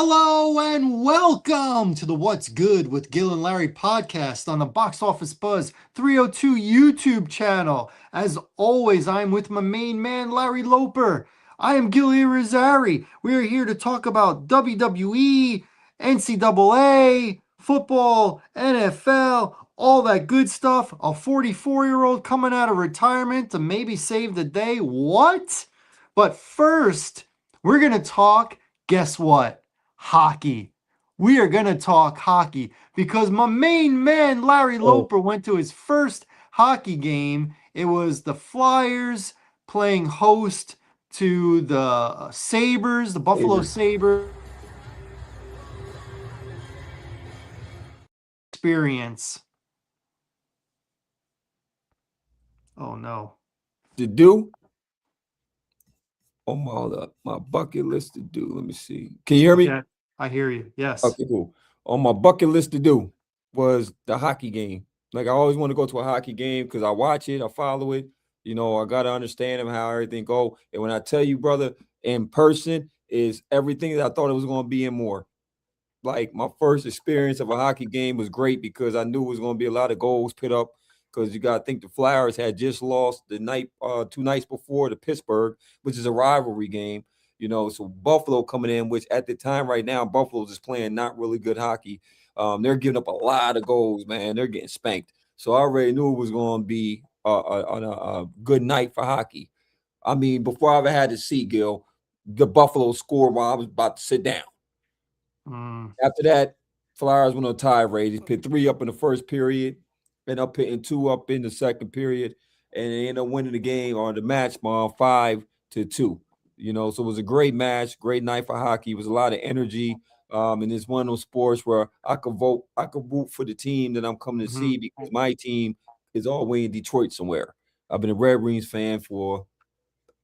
Hello and welcome to the What's Good with Gil and Larry podcast on the Box Office Buzz 302 YouTube channel. As always, I'm with my main man, Larry Loper. I am Gil Irizarry. We are here to talk about WWE, NCAA, football, NFL, all that good stuff. A 44-year-old coming out of retirement to maybe save the day. What? But first, we're going to talk, guess what? Hockey. We are going to talk hockey because my main man, Larry Oh, Loper, went to his first hockey game. It was the Flyers playing host to the Sabres, the Buffalo Sabres. Sabres. Experience. Oh no. To do on my bucket list to do. Let me see. Can you hear me? Okay. I hear you. Yes. Okay, cool. On my bucket list to do was the hockey game. Like I always want to go to a hockey game because I watch it, I follow it. I gotta understand how everything go. And when I tell you, brother, in person is everything that I thought it was gonna be and more. Like my first experience of a hockey game was great because I knew it was going to be a lot of goals put up. Because you got to think the Flyers had just lost the night, 2 nights before to Pittsburgh, which is a rivalry game. So Buffalo coming in, which at the time right now, Buffalo's is playing not really good hockey. They're giving up a lot of goals, man. They're getting spanked. So I already knew it was going to be a good night for hockey. I mean, before I ever had to see Gil, the Buffalo scored while I was about to sit down. Mm. After that, Flyers went on a tirade. They put 3 up in the first period, ended up pitting 2 up in the second period, and they ended up winning the game or the match by 5-2. So it was a great match, great night for hockey. It was a lot of energy. And it's one of those sports where I could root for the team that I'm coming to Hmm. see because my team is all the way in Detroit somewhere. I've been a Red Wings fan for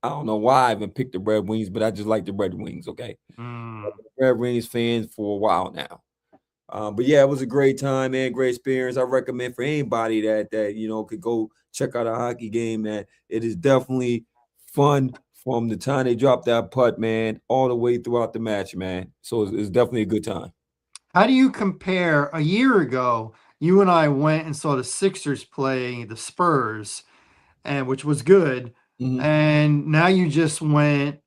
I don't know why I even picked the Red Wings, but I just like the Red Wings, okay? Mm. I've been a Red Wings fan for a while now. But yeah, it was a great time, man. Great experience. I recommend for anybody that could go check out a hockey game. That it is definitely fun from the time they drop that putt, man, all the way throughout the match, man. So it's definitely a good time. How do you compare a year ago? You and I went and saw the Sixers play the Spurs, and which was good. Hmm. And now you just went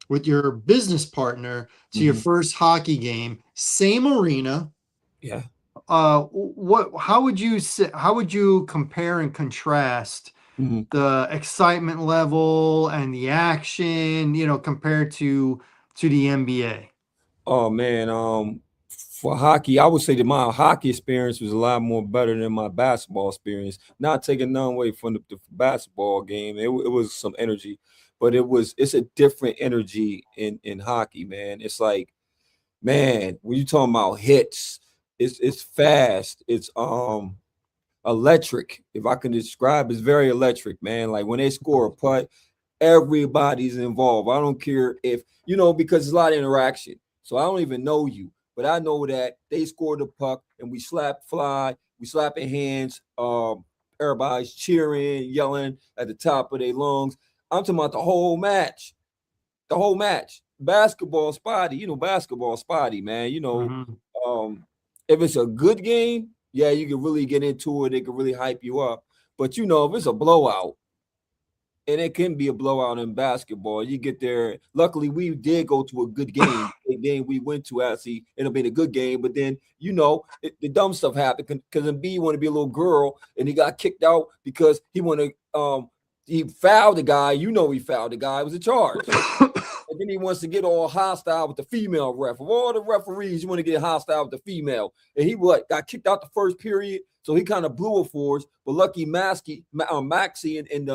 with your business partner to your Hmm. first hockey game, same arena. Yeah. What? How would you say? How would you compare and contrast Hmm. the excitement level and the action? Compared to the NBA. Oh man, for hockey, I would say that my hockey experience was a lot more better than my basketball experience. Not taking none away from the basketball game, it was some energy, but it's a different energy in hockey, man. It's like, man, when you talking about hits, it's fast, it's electric. If I can describe, it's very electric, man. Like when they score a putt, everybody's involved. I don't care if because it's a lot of interaction. So I don't even know you, but I know that they scored the puck and we slap fly, we slapping hands. Everybody's cheering, yelling at the top of their lungs. I'm talking about the whole match. The whole match. Basketball spotty, man. Hmm. Um, if it's a good game, yeah, you can really get into it. It can really hype you up. But if it's a blowout, and it can be a blowout in basketball. You get there. Luckily, we did go to a good game. The game we went to actually ended up being a good game. But then, the dumb stuff happened because Embiid wanted to be a little girl, and he got kicked out because he fouled the guy. He fouled the guy. It was a charge. And then he wants to get all hostile with the female ref. Of all the referees, you want to get hostile with the female. And he got kicked out the first period, so he kind of blew it for us. But lucky Maxie and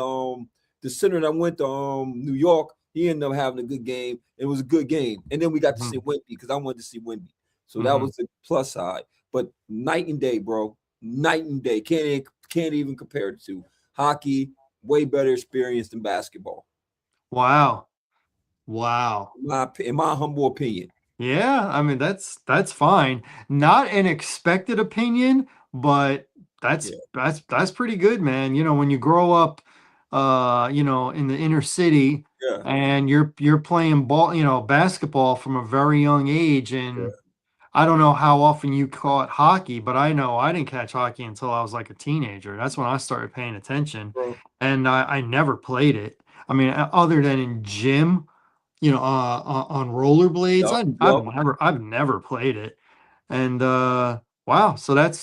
the center that went to New York, he ended up having a good game. It was a good game. And then we got to see Wemby because I wanted to see Wemby. So that Hmm. was the plus side. But night and day, bro. Night and day. Can't even compare the two. Hockey, way better experience than basketball. Wow. Wow. In my humble opinion. Yeah, I mean that's fine. Not an expected opinion, but that's Yeah. that's that's pretty good, man. When you grow up in the inner city Yeah. and you're playing ball, basketball from a very young age. Yeah. And I don't know how often you caught hockey, but I know I didn't catch hockey until I was like a teenager. That's when I started paying attention, Bro. and I never played it. I mean, other than in gym, on rollerblades. Yup. Yup. I've never played it. And wow, so Yeah.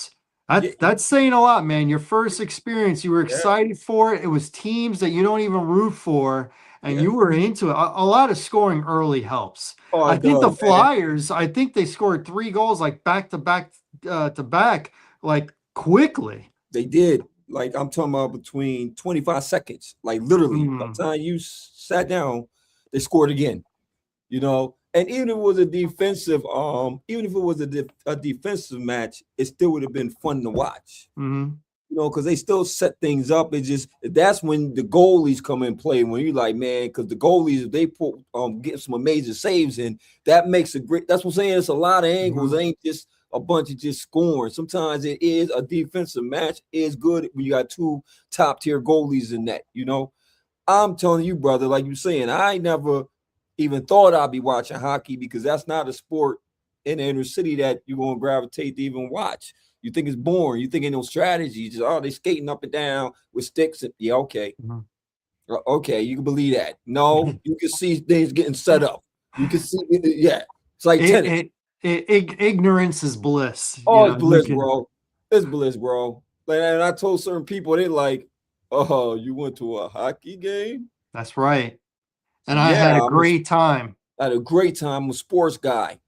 that's saying a lot, man. Your first experience, you were Yeah. excited for it. It was teams that you don't even root for, and Yeah. you were into it. A lot of scoring early helps. Oh, I it think the does, man. Flyers, I think they scored 3 goals like back to back, like quickly. They did. Like I'm talking about between 25 seconds. Like literally, by Mm, the time you sat down, they scored again. And even if it was a defensive, even if it was a defensive match, it still would have been fun to watch. mm, Because they still set things up. It's just that's when the goalies come in play. When you're like, man, because the goalies they put get some amazing saves in, that makes a great. That's what I'm saying. It's a lot of angles. It mm. ain't just a bunch of just scoring. Sometimes it is a defensive match. Is good when you got two top tier goalies in that. I'm telling you, brother, like you saying, I never even thought I'd be watching hockey because that's not a sport in the inner city that you're gonna gravitate to even watch. You think it's boring. You think ain't no strategy. Just they skating up and down with sticks. Yeah, okay. Mhm. Okay, you can believe that. No, you can see things getting set up. You can see, yeah. It's like It, tennis. it, ignorance is bliss. Oh, it's You bliss, can. bro. It's bliss, bro. Like, and I told certain people, they like, oh, you went to a hockey game? That's right. And I Yeah, had a great time. I had a great time. I'm a sports guy.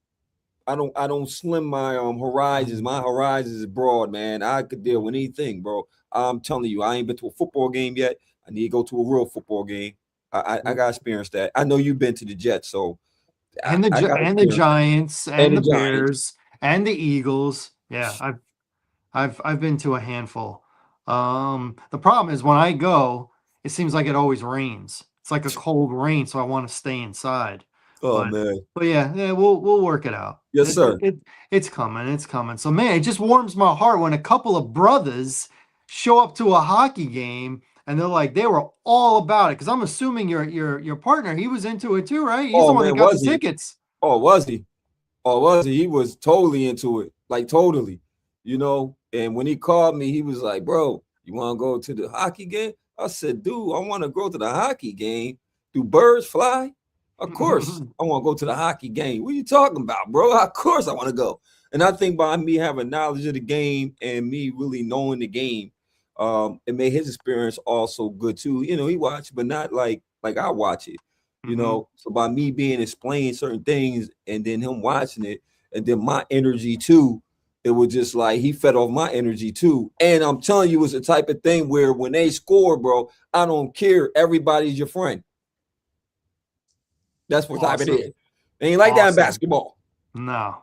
I don't slim my horizons. Mhm. My horizons is broad, man. I could deal with anything, bro. I'm telling you, I ain't been to a football game yet. I need to go to a real football game. I got experience that. I know you've been to the Jets, so I got And the experience that. Giants And and the the Giants. Bears and the Eagles. Yeah, I've been to a handful. The problem is when I go, it seems like it always rains. It's like a cold rain, so I want to stay inside. Oh But man. yeah, we'll work it out. Yes, sir. It's coming, it's coming. So man, it just warms my heart when a couple of brothers show up to a hockey game and they're like they were all about it. Because I'm assuming your partner, he was into it too, right? He's the Oh one that man, got the was he? tickets. Oh, was he? Oh, was he? He was totally into it, like totally. And when he called me, he was like, "Bro, you want to go to the hockey game?" I said, "Dude, I want to go to the hockey game. Do birds fly? Of course, I want to go to the hockey game. What are you talking about, bro? Of course, I want to go." And I think by me having knowledge of the game and me really knowing the game, it made his experience also good too. He watched, but not like I watch it. Hmm. So by me being explained certain things and then him watching it, and then my energy too, it was just like he fed off my energy too. And I'm telling you, it's the type of thing where when they score, bro, I don't care. Everybody's your friend. That's what type it Awesome, is. Ain't like that in awesome. basketball. No.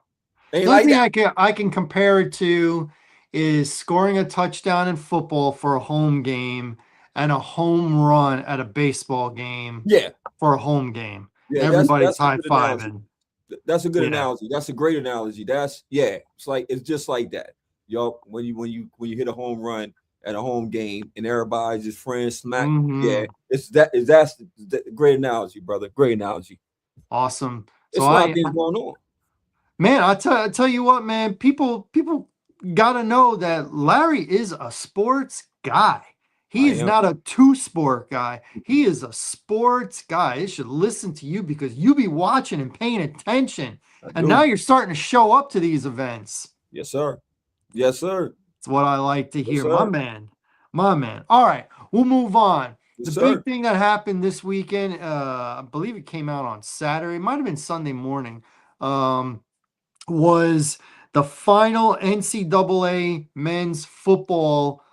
Ain't The only like thing that. I can compare it to is scoring a touchdown in football for a home game and a home run at a baseball game Yeah, for a home game. yeah. That's Everybody's that's a high good analogy. fiving. That's a good Yeah. analogy. That's a great analogy. That's yeah. It's just like that. Yo, when you hit a home run at a home game and everybody's just friends smack. Yeah, Hmm. that's the great analogy, brother. Great analogy. Awesome. So It's a lot of things going on. man, I tell you what, man, people gotta know that Larry is a sports guy. He I is am. not a two-sport guy. He is a sports guy. They should listen to you because you be watching and paying attention. I And now do. you're starting to show up to these events. Yes, sir. Yes, sir. It's what I like to Yes, hear. My sir. man. My man. All right, we'll move on. Yes, The sir. big thing that happened this weekend, I believe it came out on Saturday. It might have been Sunday morning. Um, was the final NCAA men's football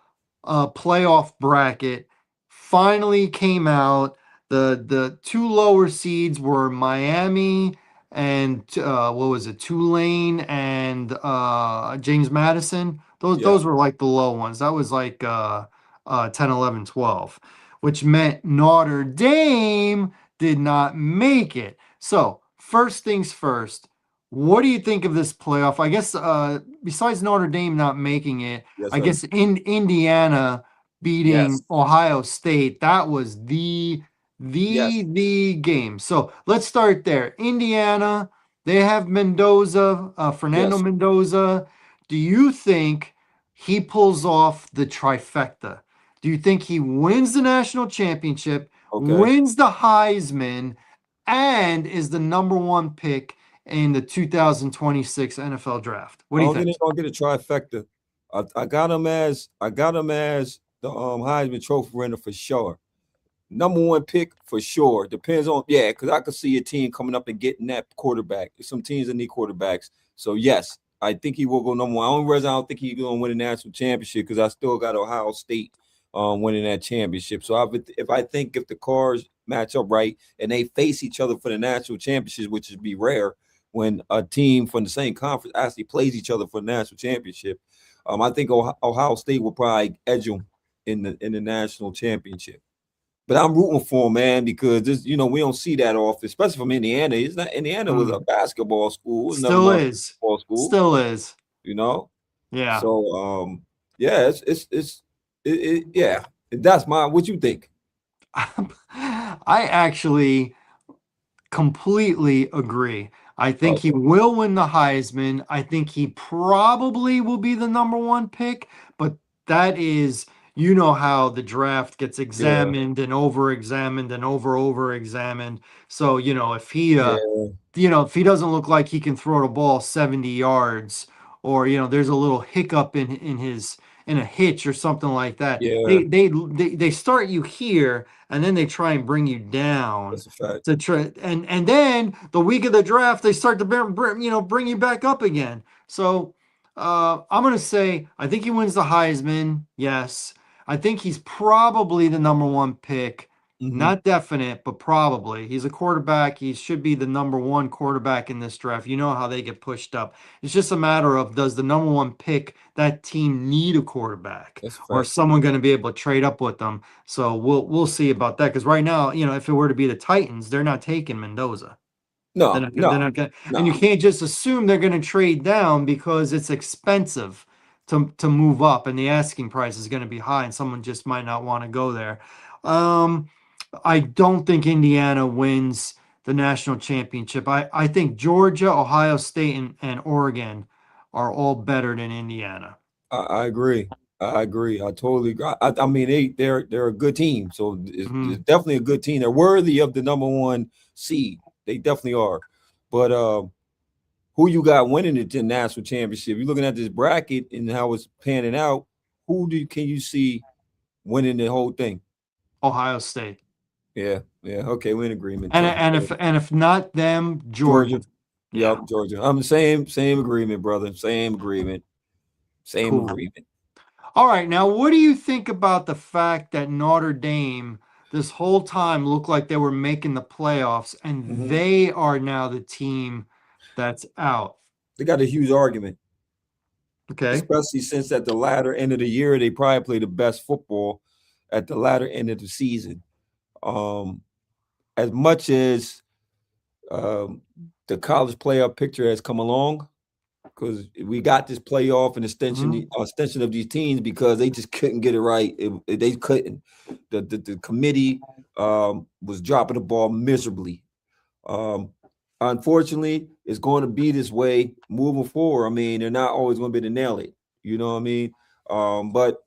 playoff bracket finally came out. The two lower seeds were Miami and what was it, Tulane and James Madison. Yeah. Those were like the low ones. That was like 10, 11, 12, which meant Notre Dame did not make it. So first things first, what do you think of this playoff? I guess besides Notre Dame not making it, Yes, I sir. guess in Indiana beating Yes. Ohio State, that was Yes. The game. So let's start there. Indiana, they have Mendoza, Fernando Yes. Mendoza. Do you think he pulls off the trifecta? Do you think he wins the national championship, Okay. wins the Heisman, and is the number one pick in the 2026 NFL draft? What I do you don't think think? they're gonna get a trifecta. I got him as the Heisman Trophy winner for sure. Number one pick for sure. Depends on because I could see a team coming up and getting that quarterback. There's some teams that need quarterbacks. So yes, I think he will go number one. Only reason I don't think he's gonna win a national championship because I still got Ohio State winning that championship. So if the cars match up right and they face each other for the national championship, which would be rare when a team from the same conference actually plays each other for the national championship. I think Ohio State will probably edge them in the national championship. But I'm rooting for him, man, because we don't see that often, especially from Indiana. It's not Indiana was a Mm, basketball school, it was never still going to is. be a football school, Still is. you know. Yeah. So yeah, yeah. That's my what you think? I actually completely agree. I think he Okay. will win the Heisman. I think he probably will be the number one pick, but that is, you know how the draft gets Yeah, examined and over-examined and over-examined. So, yeah, if he doesn't look like he can throw the ball 70 yards, or there's a little hiccup in a hitch or something like that, yeah. they start you here and then they try and bring you down That's a fact. to try, and then the week of the draft they start to bring you back up again. So I'm gonna say I think he wins the Heisman. Yes, I think he's probably the number one pick. Hmm. Not definite, but probably. He's a quarterback. He should be the number one quarterback in this draft. You know how they get pushed up. It's just a matter of, does the number one pick, that team, need a quarterback, That's a or is fact. someone going to be able to trade up with them? So we'll see about that. Because right now, if it were to be the Titans, they're not taking Mendoza. They're No, not. They're no, not going. And you no. can't just assume they're going to trade down because it's expensive to move up, and the asking price is going to be high, and someone just might not want to go there. Um, I don't think Indiana wins the national championship. I think Georgia, Ohio State, and Oregon are all better than Indiana. I agree. I agree. I totally agree. I mean, they're a good team. So it's Mhm. definitely a good team. They're worthy of the number one seed. They definitely are. But who you got winning the national championship? You're looking at this bracket and how it's panning out. Can you see winning the whole thing? Ohio State. Yeah, yeah. Okay, we're in agreement. And if not them, Georgia. Georgia. Yeah, Yep, Georgia. I'm the same agreement, brother. Same agreement. Same cool. agreement. All right, now what do you think about the fact that Notre Dame this whole time looked like they were making the playoffs, and Hmm. they are now the team that's out? They got a huge argument, Okay. especially since at the latter end of the year they probably play the best football at the latter end of the season. Um, as much as um, the college playoff picture has come along, because we got this playoff and Mhm. extension of these teams because they just couldn't get it right. They couldn't. The committee was dropping the ball miserably. Um, Unfortunately, it's going to be this way moving forward. I mean, they're not always going to be able to nail it. You know what I mean? But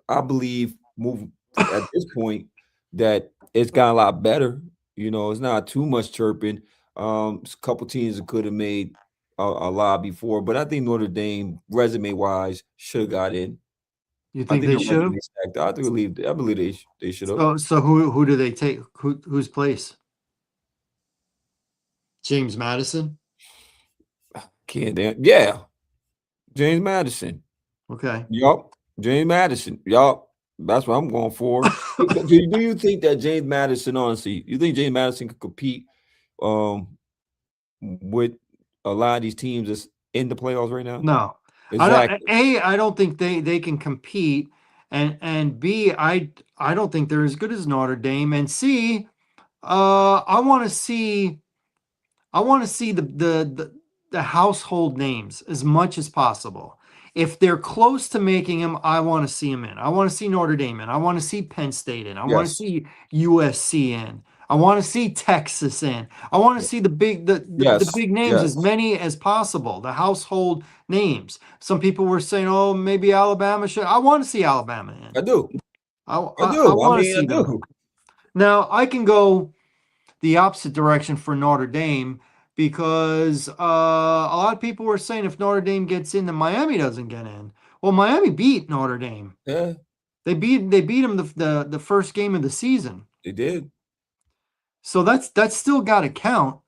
I believe moving at this point that it's got a lot better. It's not too much chirping. A couple teams that could have made a lot before, but I think Notre Dame, resume wise, should have got in. You I think think they the should have? resume stacked. I believe they should have. So who do they take? Whose place? James Madison? Can't damn yeah, James Madison. Okay. Yup, James Madison. Yup, that's what I'm going for. Do you think that James Madison, honestly, you think James Madison could compete um, with a lot of these teams that's in the playoffs right now? No. I don't Exactly. I don't think they can compete, and B, I don't think they're as good as Notre Dame, and C, I want to see the household names as much as possible. If they're close to making him, I want to see him in. I want to see Notre Dame in. I want to see Penn State in. I want to Yes. see USC in. I want to see Texas in. I want to see the Yes. big names, as Yes. many as possible, the household names. Some people were saying, "Oh, maybe Alabama should." I want to see Alabama in. I do. I I I do. I want to mean, I see them. do. Now I can go the opposite direction for Notre Dame because a lot of people were saying if Notre Dame gets in, then Miami doesn't get in. Well, Miami beat Notre Dame. Yeah, They beat them the first game of the season. they did. So that's still got to count.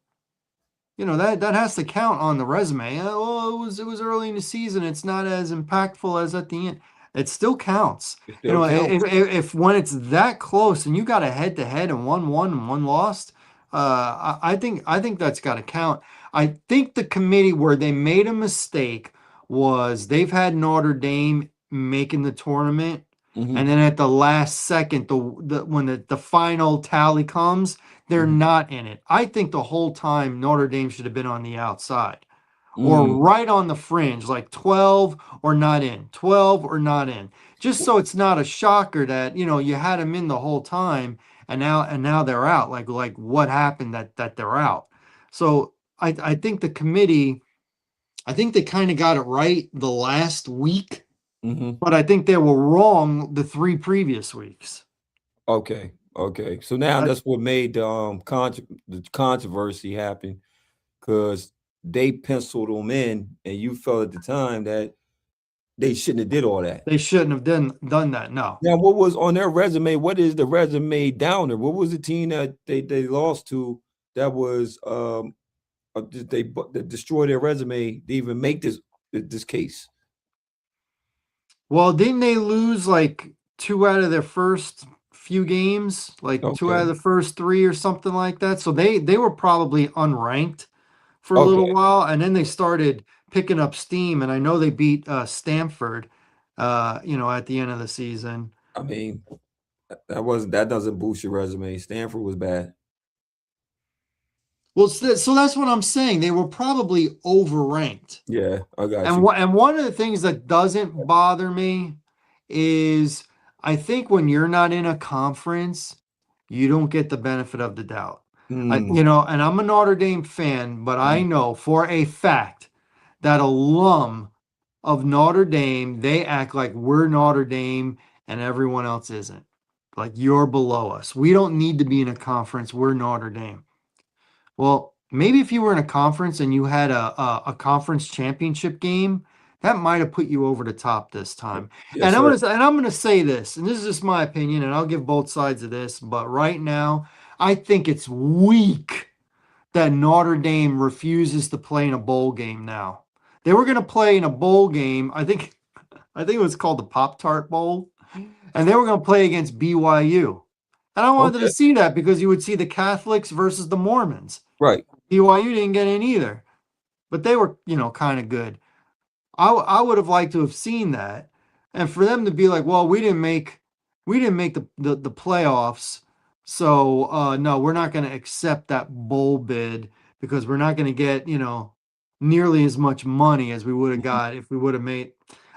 That has to count on the resume. Well, it was early in the season. It's not as impactful as at the end. It still counts. It still counts. If when it's that close and you got a head to head and one won and one lost, I think that's got to count. I think the committee where they made a mistake was they've had Notre Dame making the tournament, Hmm. and then at the last second, when the final tally comes, they're Hmm. not in it. I think the whole time Notre Dame should have been on the outside or Mm. right on the fringe, like 12 or not in, 12 or not in. Just so it's not a shocker that, you had them in the whole time and now they're out. Like what happened that they're out. So I think the committee, I think they kind of got it right the last week, Hmm. but I think they were wrong the three previous weeks. Okay. Okay. So now I, that's what made the controversy happen because they penciled them in, and you felt at the time that they shouldn't have did all that. they shouldn't have done that. No. Now, what was on their resume? What is the resume downer? What was the team that they lost to that was that destroyed their resume to even make this case? Well, didn't they lose like two out of their first few games? Like two out of Okay. the first three or something like that. So they were probably unranked for a little Okay. while, and then they started picking up steam. And I know they beat Stanford, at the end of the season. I mean, that doesn't boost your resume. Stanford was bad. Well, so that's what I'm saying. They were probably overranked. Yeah, I got And you. one of the things that doesn't bother me is I think when you're not in a conference, you don't get the benefit of the doubt. Mm, And I'm a Notre Dame fan, but I mm, know for a fact that alum of Notre Dame, they act like we're Notre Dame and everyone else isn't. Like you're below us. We don't need to be in a conference. We're Notre Dame. Well, maybe if you were in a conference and you had a conference championship game, that might have put you over the top this time. yes, sir. And I'm gonna say this, and this is just my opinion, and I'll give both sides of this, but right now, I think it's weak that Notre Dame refuses to play in a bowl game now. They were gonna play in a bowl game, I think it was called the Pop Tart Bowl, and they were gonna play against BYU. And I wanted to Okay. see that because you would see the Catholics versus the Mormons. Right. BYU didn't get in either, but they were, kind of good. I would have liked to have seen that, and for them to be like, well, we didn't make the playoffs, so no, we're not going to accept that bowl bid because we're not going to get nearly as much money as we would have Mhm. got if we would have made.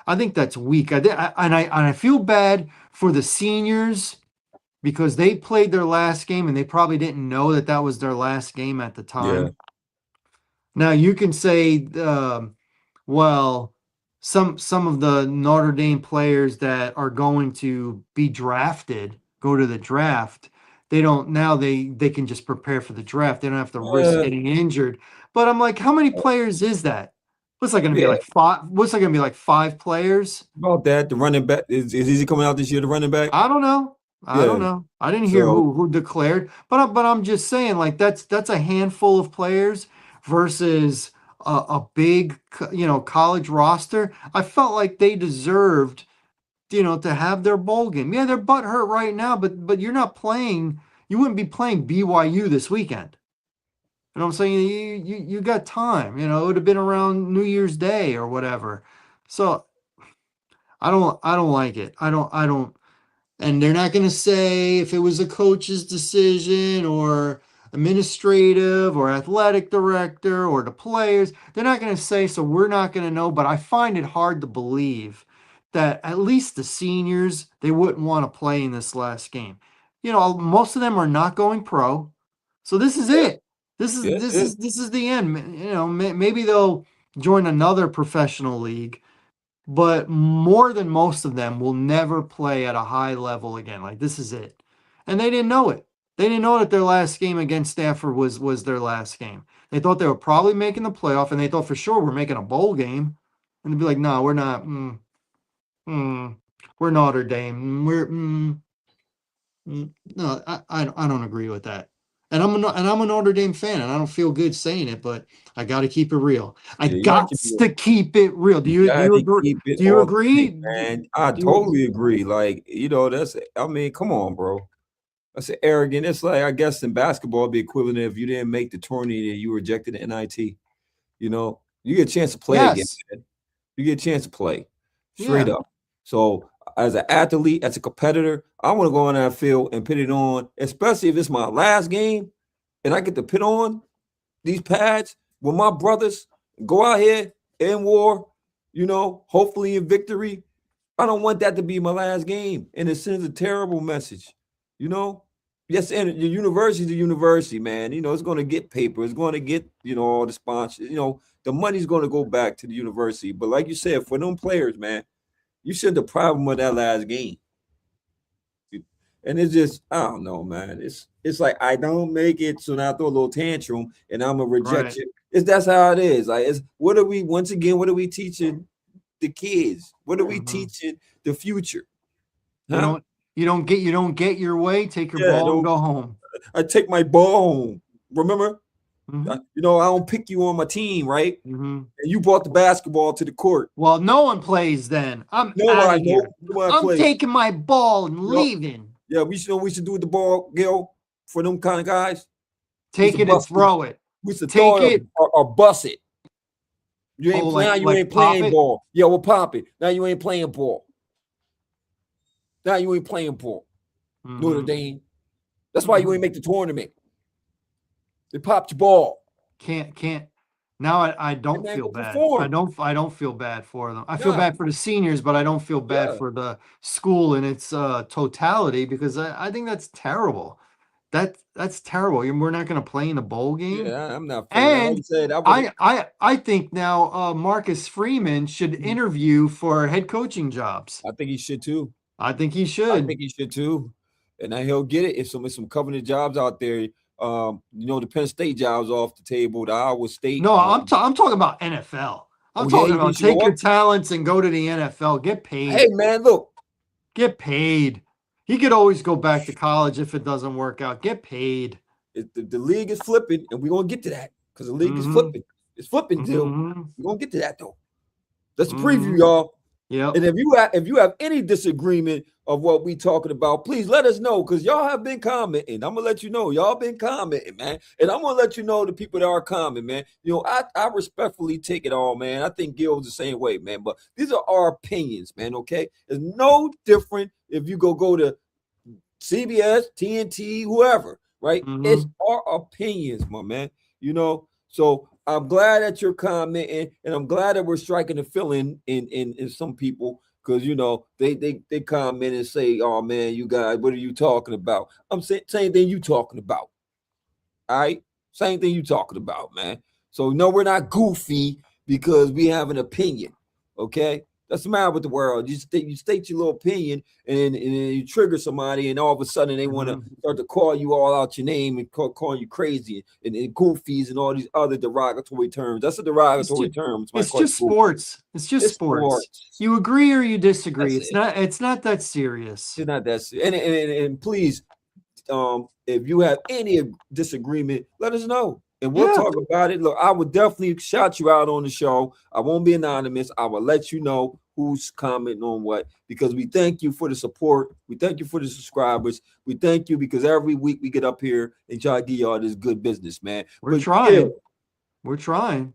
I think that's weak. And I feel bad for the seniors because they played their last game and they probably didn't know that that was their last game at the Yeah. time. Now you can say, well, some of the Notre Dame players that are going to be drafted go to the draft. They don't now they can just prepare for the draft. They don't have to risk Uh, getting injured. But I'm like, how many players is that? What's that going to be yeah. like five? What's that going to be like five players? About that, the running back is he coming out this year? The running back. I don't know. I don't Yeah. know. I didn't hear So who declared, but I'm just saying like that's a handful of players versus a big college roster. I felt like they deserved to have their bowl game. Yeah, they're butt hurt right now, but you're not playing. You wouldn't be playing BYU this weekend. You know what I'm saying? You got time. It would have been around New Year's Day or whatever. So I don't like it. I don't. And they're not going to say if it was a coach's decision or administrative or athletic director or the players. They're not going to say, so we're not going to know. But I find it hard to believe that at least the seniors, they wouldn't want to play in this last game. Most of them are not going pro. So this is Yeah, it. This is yeah, this yeah. is this is the end. Maybe they'll join another professional league, but more than most of them will never play at a high level again. Like this is it. And they didn't know it. They didn't know that their last game against Stanford was their last game. They thought they were probably making the playoff, and they thought for sure we're making a bowl game. And they'd be like, no, we're not. Mm, we're Notre Dame. No, I don't agree with that. And I'm a Notre Dame fan, and I don't feel good saying it, but I got to keep it real. I Yeah, you got got to be. to keep it real. Do You you do got you to agree? keep it Do you agree? authentic, man. I Do you, totally agree. Like, that's, I mean, come on, bro. That's arrogant. It's like, I guess in basketball, it'd be equivalent if you didn't make the tournament and you rejected the NIT. You get a chance to play again, yes. man. You get a chance to play straight Yeah. up. So, as an athlete, as a competitor, I want to go on that field and put it on, especially if it's my last game and I get to put on these pads with my brothers, go out here in war, hopefully in victory. I don't want that to be my last game. And it sends a terrible message, you know? Yes, and the university is the university, man. It's going to get paper. It's going to get, all the sponsors. The money's going to go back to the university. But like you said, for them players, man, you shouldn't deprive them of that last game. And it's just, I don't know, man. It's like I don't make it, so now I throw a little tantrum and I'm a Right. rejection. That's how it is. Like, what are we, once again, what are we teaching the kids? What are we Mhm. teaching the future? You Huh? don't you don't get your way, take your Yeah, ball and don't go home. I take my ball home. Remember? Hmm. I don't pick you on my team, right? Hmm. And you brought the basketball to the court. Well, no one plays then. I'm You know what out I of know? here. You know what I I'm play? taking my ball and Yep. leaving. Yeah, we should do with the ball, Gil, for them kind of guys. We Take should it and bust it. throw it. We should Take throw it it. or bust it. Oh, Now like you like ain't pop playing it. ball. Yeah, we'll pop it. Now you ain't playing ball. Now you ain't playing ball. Notre Hmm. Dame. That's why you Hmm. ain't make the tournament. They popped your ball. Can't. Now I Hey don't man, feel go bad. I perform. don't feel bad for them. I feel Nah, bad for the seniors, but I don't feel bad yeah. for the school in its totality because I think that's terrible. That's terrible. We're not going to play in a bowl game. Yeah, I'm not feeling that. Like you And said, I would I think now Marcus Freeman should interview for head coaching jobs. I think he should too. I think he I should. think he should too. And now he'll get it if some covenant jobs out there. The Penn State jobs off the table, the Iowa State. No, I'm talking about NFL. I'm Oh yeah, talking he about should go take your up. talents and go to the NFL. Get Hey paid. man, look, Get paid. He could always go back to college if it doesn't work out. Get paid. the league is flipping, and we're gonna get to that because the league is Mm-hmm. flipping. It's flipping, Dill. Mm-hmm. We're gonna get to that though. That's the preview, Mm-hmm. y'all. Yep. And if you have any disagreement of what we talking about, please let us know because y'all have been commenting. I'm gonna let you know y'all been commenting, man. And I'm gonna let you know the people that are commenting, man. I respectfully take it all, man. I think Gil's the same way, man. But these are our opinions, man. Okay, it's no different if you go to CBS, TNT, whoever, right? It's Mm-hmm. our opinions, my man. So I'm glad that you're commenting, and I'm glad that we're striking a feeling in some people because they comment and say, "Oh man, you guys, what are you talking about?" I'm saying same thing you talking about. All right, same thing you talking about, man. So no, we're not goofy because we have an opinion. Okay, that's the matter with the world. You state your little opinion, and then you trigger somebody, and all of a sudden they want to Mm-hmm. start to call you all out your name and call you crazy and goofies and all these other derogatory terms. That's a It's derogatory just term. It's might it's call you just goofy. sports. It's just It's sports. sports. You agree or you disagree. That's It's it. not that serious. It's not that. And please, if you have any disagreement, let us know and we'll Yeah, talk about it. Look, I would definitely shout you out on the show. I won't be anonymous. I will let you know who's commenting on what because we thank you for the support. We thank you for the subscribers. We thank you because every week we get up here and try to give y'all this good business, man. we're But yeah, trying. We're trying.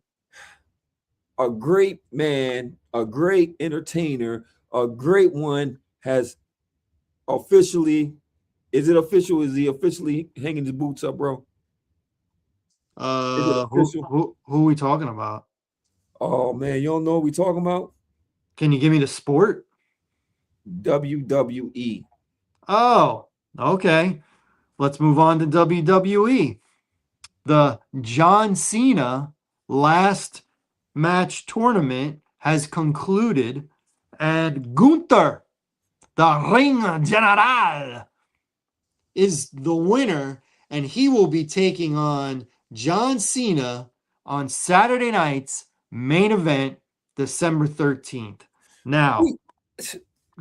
a great man, a great entertainer, a great one has officially. Is it official? Is he officially hanging his boots up, bro? Is it Who official? who are we talking about? Oh man, you don't know what we talking about? Can you give me the sport? WWE. Oh, okay. Let's move on to WWE. The John Cena last match tournament has concluded, and Gunther, the Ring General, is the winner, and he will be taking on John Cena on Saturday night's main event, December 13th. Now, We,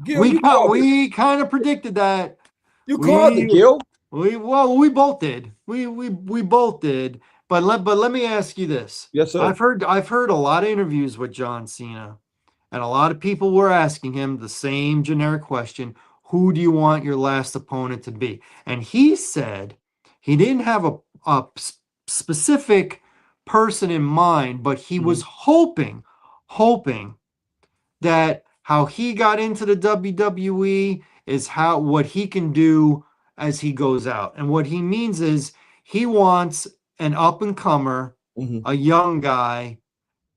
Gil, you called it. we kind of predicted that. You called it, We Gil. we both did. We both did. But let me ask you this. Yes, sir. I've heard a lot of interviews with John Cena, and a lot of people were asking him the same generic question: who do you want your last opponent to be? And he said he didn't have a specific person in mind, but he was Mhm. hoping that how he got into the WWE is how what he can do as he goes out. And what he means is he wants an up and comer, Mhm. a young guy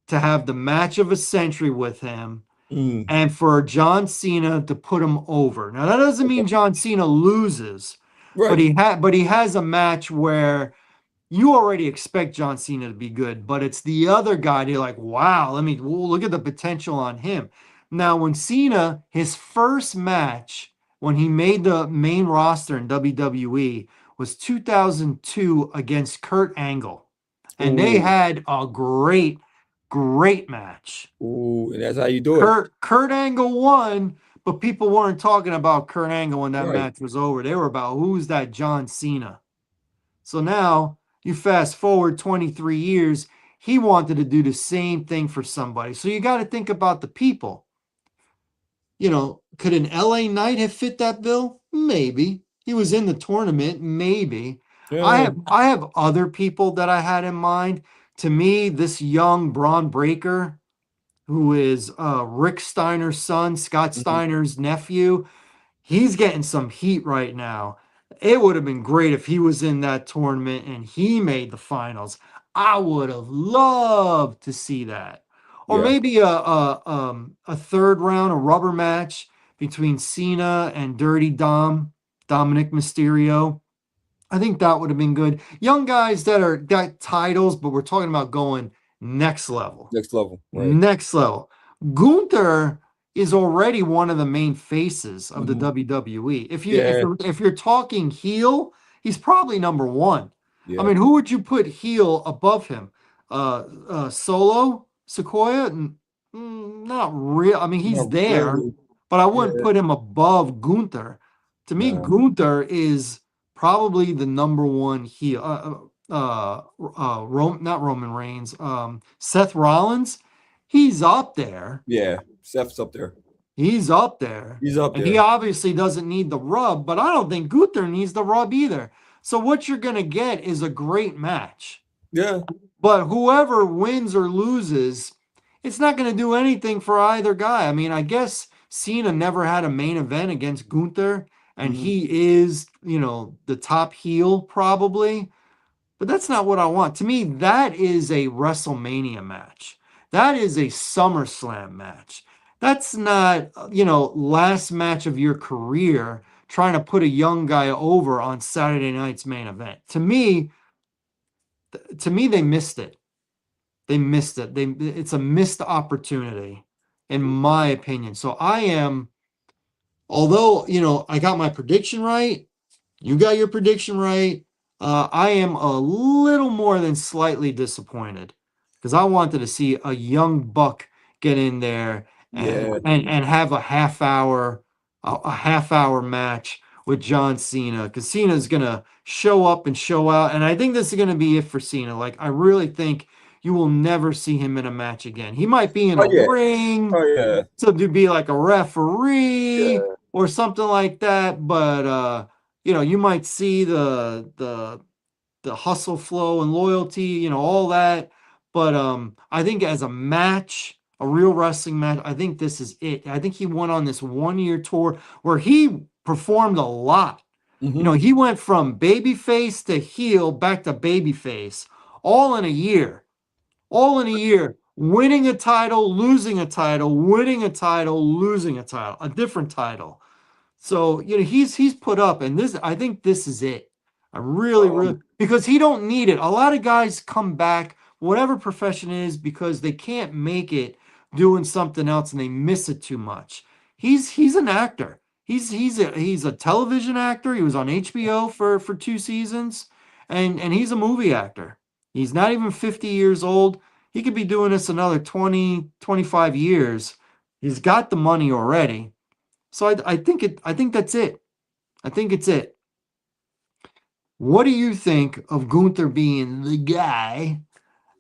to have the match of a century with him Mm. and for John Cena to put him over. Now that doesn't Okay. mean John Cena loses, but Right. he has a match where you already expect John Cena to be good, but it's the other guy. You're like, wow, look at the potential on him. Now, when Cena, his first match, when he made the main roster in WWE, was 2002 against Kurt Angle. And they Ooh, had a great match. ooh, and that's how you do it. Kurt Angle won, but people weren't talking about Kurt Angle when that Right. match was over. They were about who's that John Cena. So now you fast forward 23 years, he wanted to do the same thing for somebody. So you got to think about the people. Could an LA Knight have fit that bill? Maybe. He was in the tournament, maybe. Yeah. I have other people that I had in mind. To me, this young Braun Breaker, who is Rick Steiner's son, Scott Mhm. Steiner's nephew, he's getting some heat right now. It would have been great if he was in that tournament and he made the finals. I would have loved to see that. Or Yeah. maybe a third round, a rubber match between Cena and Dirty Dominic Mysterio. I think that would have been good. Young guys that are got titles, but we're talking about going next level. Next level. Right. Next level. Gunther is already one of the main faces of the Mhm. WWE. Yeah. If you're talking heel, he's probably number one. I Yeah. mean, who would you put heel above him? Solo Sequoia? Not real. I mean, he's Not there, really. but I wouldn't Yeah. put him above Gunther. To me, No. Gunther is probably the number one heel. Not Roman Reigns. Seth Rollins, he's up there. Yeah. Seth's up there. He's up there. He's up And he there. obviously doesn't need the rub, but I don't think Gunther needs the rub either. So what you're going to get is a great match. Yeah. But whoever wins or loses, it's not going to do anything for either guy. I mean, I guess Cena never had a main event against Gunther, and Mhm. he is, the top heel probably. But that's not what I want. To me, that is a WrestleMania match. That is a SummerSlam match. That's not, last match of your career trying to put a young guy over on Saturday night's main event. To me, they missed it. They missed it. It's a missed opportunity, in my opinion. So I am, although, I got my prediction right, you got your prediction right. I am a little more than slightly disappointed because I wanted to see a young buck get in there Yeah. and have a half hour match with John Cena because Cena's gonna show up and show out, and I think this is gonna be it for Cena. Like I really think you will never see him in a match again. He might be in Oh a yeah. ring Oh yeah. to be like a referee Yeah. or something like that, but you might see the hustle flow and loyalty, all that. But I think as a match, a real wrestling match, I think this is it. I think he went on this 1 year tour where he performed a lot. Hmm. He went from babyface to heel back to babyface all in a year, all in a year, winning a title, losing a title, winning a title, losing a title, a different title. So, he's put up, and this, I think this is it. I really, really, Um, because he don't need it. A lot of guys come back, whatever profession it is, because they can't make it doing something else and they miss it too much. He's an actor. He's a television actor. He was on HBO for 2 seasons, and he's a movie actor. He's not even 50 years old. He could be doing this another 20, 25 years. He's got the money already. So I think that's it. I think it's it. What do you think of Gunther being the guy?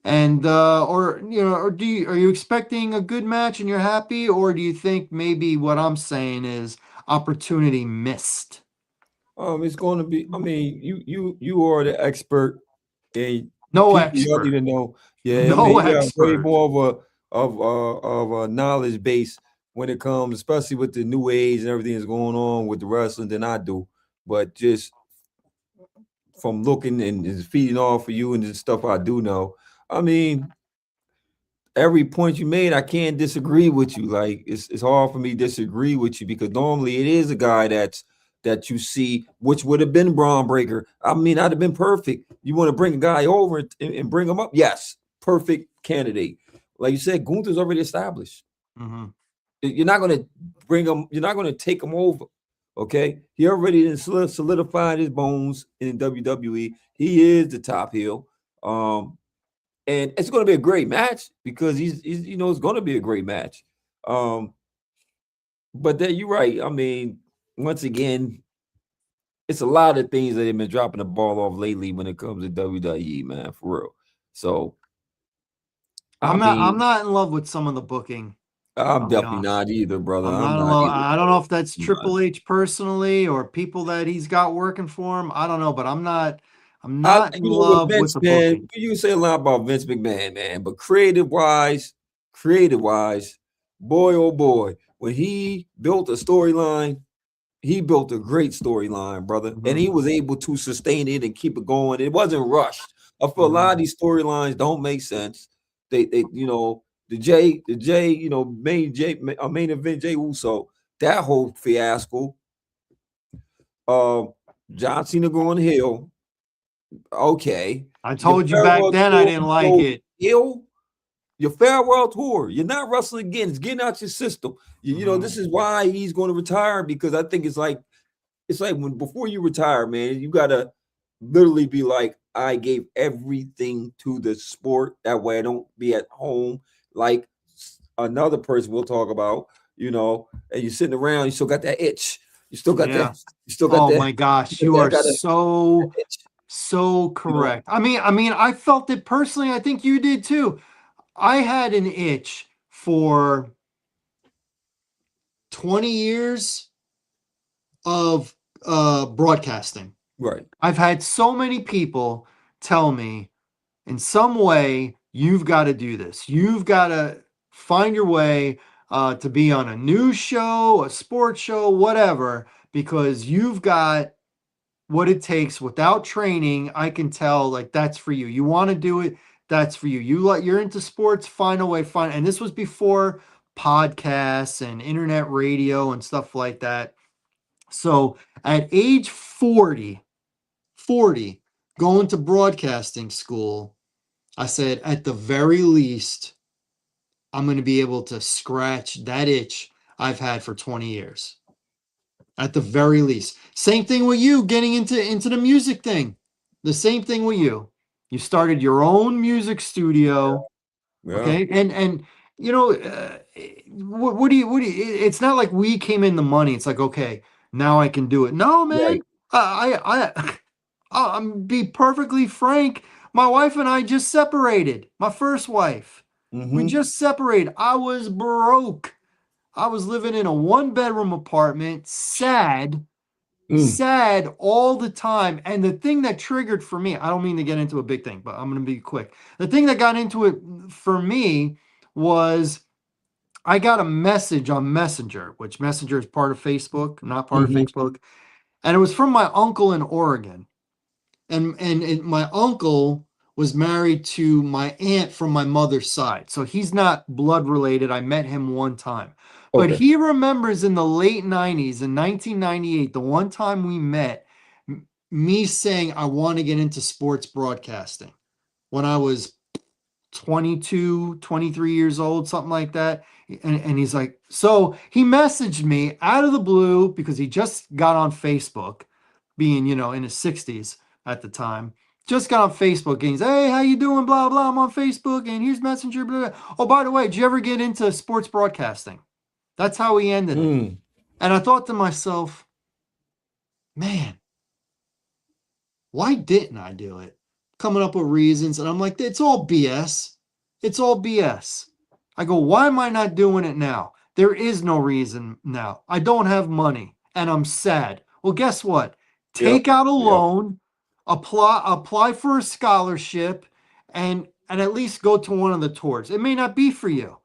And or are you expecting a good match and you're happy, or do you think maybe what I'm saying is opportunity missed? it's going to be. I mean, you are the expert, and No people you don't expert. even know. Yeah, I No mean, you have way expert. more of a knowledge base when it comes, especially with the new age and everything that's going on with the wrestling than I do. But just from looking and just feeding off of you and the stuff I do know, I mean, every point you made, I can't disagree with you. Like it's hard for me to disagree with you because normally it is a guy that you see, which would have been Braun Breaker. I mean, I'd have been perfect. You want to bring a guy over and bring him up? Yes, perfect candidate. Like you said, Gunther's already established. Hmm. You're not going to bring him. You're not going to take him over. Okay, he already solidified his bones in WWE. He is the top heel. And it's going to be a great match because he's it's going to be a great match. Um, but then you're right. I mean, once again, it's a lot of things that they've been dropping the ball off lately when it comes to WWE, man, for real. So I I'm mean, not in love with some of the booking. I'm I'll be definitely honest. not either, brother. I'm I'm not in not love. either, I don't know brother. if that's I'm not. Triple H personally or people that he's got working for him. I don't know, but I'm not. I'm I not in with love with Vince, the man, booking. you can say a lot about Vince McMahon, man, but creative wise, boy oh boy, when he built a storyline, he built a great storyline, brother, and Hmm. he was able to sustain it and keep it going. It wasn't rushed. I feel a lot of Hmm. these storylines don't make sense. They main event Jay Uso, that whole fiasco. Uh, John Cena going hill. Okay, I your told you back farewell then I tour, didn't you like go it. hill. Your farewell tour. You're not wrestling again. It's getting out your system. Hmm. This is why he's going to retire because I think it's like when before you retire, man, you gotta literally be like, I gave everything to the sport. That way I don't be at home like another person we'll talk about, and you're sitting around, you still got that itch. You still got that, Yeah. you still got Oh that, my gosh, you you are got that so itch, so you know. correct. I mean, I felt it personally. I think you did too. I had an itch for 20 years of broadcasting. Right. I've had so many people tell me in some way, you've got to do this. You've got to find your way to be on a news show, a sports show, whatever, because you've got what it takes without training. I can tell, like, that's for you. You want to do it, that's for you. You're into sports, find a way, find. And this was before podcasts and internet radio and stuff like that. So at age 40, going to broadcasting school, I said, at the very least, I'm going to be able to scratch that itch I've had for 20 years. At the very least. Same thing with you getting into the music thing. The same thing with you. You started your own music studio, Yeah. okay? And what do you it's not like we came in the money. It's like, okay, now I can do it. No, man. Right. I'm be perfectly frank. My wife and I just separated. My first wife. We Mm-hmm. just separated. I was broke. I was living in a one-bedroom apartment, sad, Mm. sad all the time. And the thing that triggered for me, I don't mean to get into a big thing, but I'm going to be quick. The thing that got into it for me was I got a message on Messenger, which Messenger is part of Facebook, not part of Mm-hmm. Facebook. And it was from my uncle in Oregon. And my uncle was married to my aunt from my mother's side. So he's not blood related. I met him one time. But Okay. he remembers in the late 90s, in 1998, the one time we met, me saying, I want to get into sports broadcasting when I was 22, 23 years old, something like that. And he's like, so he messaged me out of the blue because he just got on Facebook, being, in his 60s at the time. Just got on Facebook and he's, hey, how you doing? Blah, blah. I'm on Facebook and here's Messenger. Blah, blah. Oh, by the way, did you ever get into sports broadcasting? That's how he ended it. Mm. And I thought to myself, man, why didn't I do it? Coming up with reasons. And I'm like, it's all BS. It's all BS. I go, why am I not doing it now? There is no reason now. I don't have money and I'm sad. Well, guess what? Yep. Take out a Yep. loan, apply for a scholarship, and at least go to one of the tours. It may not be for you,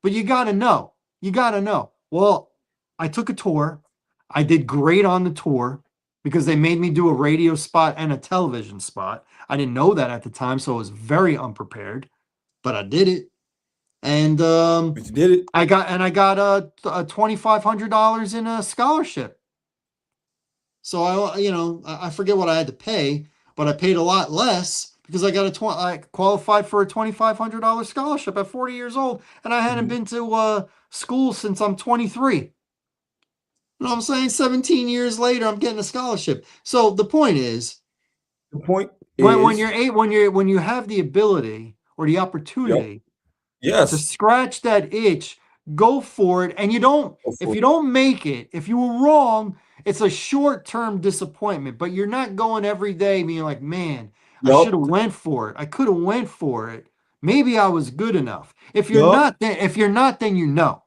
but you got to know. You got to know. Well, I took a tour. I did great on the tour because they made me do a radio spot and a television spot. I didn't know that at the time, so I was very unprepared, but I did it. And But you did it. I got a $2,500 in a scholarship. So I forget what I had to pay, but I paid a lot less because I qualified for a $2,500 scholarship at 40 years old, and I hadn't Mhm. been to school since I'm 23. You know what I'm saying? 17 years later, I'm getting a scholarship. So the point is, The point when is, you're eight, when you have the ability or the yep. opportunity to Yes. scratch that itch, go for it. And Go if for you it. don't make it, if you were wrong, it's a short-term disappointment, but you're not going every day being like, man, I should Yup. have went for it. I could have went for it. Maybe I was good enough. Yup. If you're not, then you know.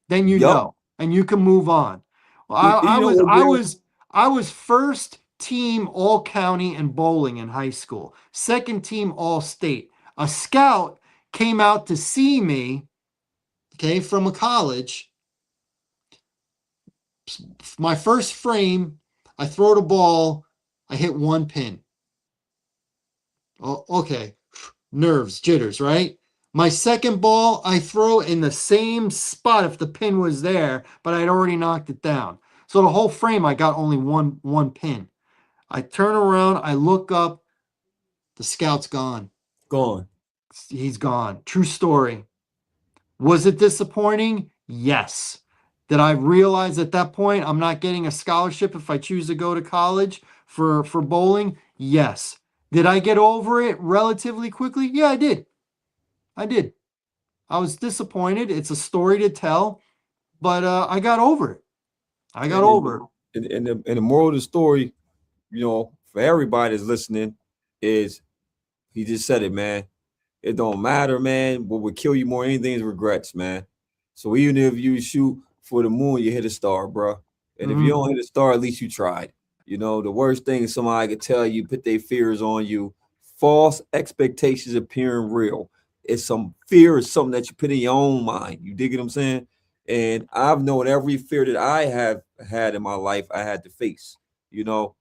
Then you Yup. know, and you can move on. Well, You know what, Gil? I was first team all county in bowling in high school, second team all state. A scout came out to see me, okay, from a college. My first frame, I throw the ball, I hit one pin. Oh, okay, nerves, jitters, right? My second ball, I throw in the same spot if the pin was there, but I'd already knocked it down. So the whole frame, I got only one pin. I turn around, I look up, the scout's gone. Gone. He's gone. True story. Was it disappointing? Yes. Did I realize at that point I'm not getting a scholarship if I choose to go to college for bowling? Yes. Did I get over it relatively quickly? Yeah, I did. I did. I was disappointed. It's a story to tell, but I got over it. I got And then, over it. and the moral of the story, for everybody that's listening, is he just said it, man. It don't matter, man. What would kill you more than anything is regrets, man. So even if you shoot for the moon, you hit a star, bro. And if you Mhm. don't hit a star, at least you tried. The worst thing is somebody could tell you, put their fears on you. False expectations appearing real. It's some fear is something that you put in your own mind. You dig what I'm saying? And I've known every fear that I have had in my life, I had to face. You know,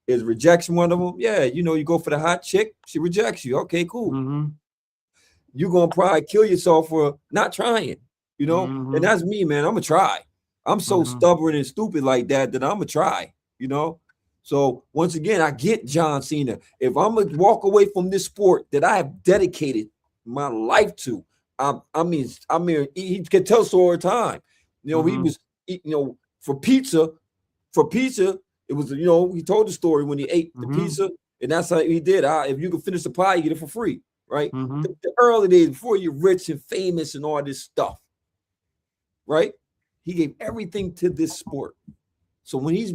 is rejection one of them? Yeah, you go for the hot chick, she rejects you. Okay, cool. Mhm. You're gonna probably kill yourself for not trying, and Mhm. that's me, man. I'm gonna try. I'm so Mhm. stubborn and stupid like that I'm gonna try. So once again, I get John Cena. If I'm gonna walk away from this sport that I have dedicated my life to, I mean, he can tell us all the time. He Mhm. was, for pizza, it was, he told the story when he ate the Mhm. pizza, and that's how he did. If you can finish the pie, you get it for free, right? Mhm. The early days before you're rich and famous and all this stuff, right? He gave everything to this sport. So when he's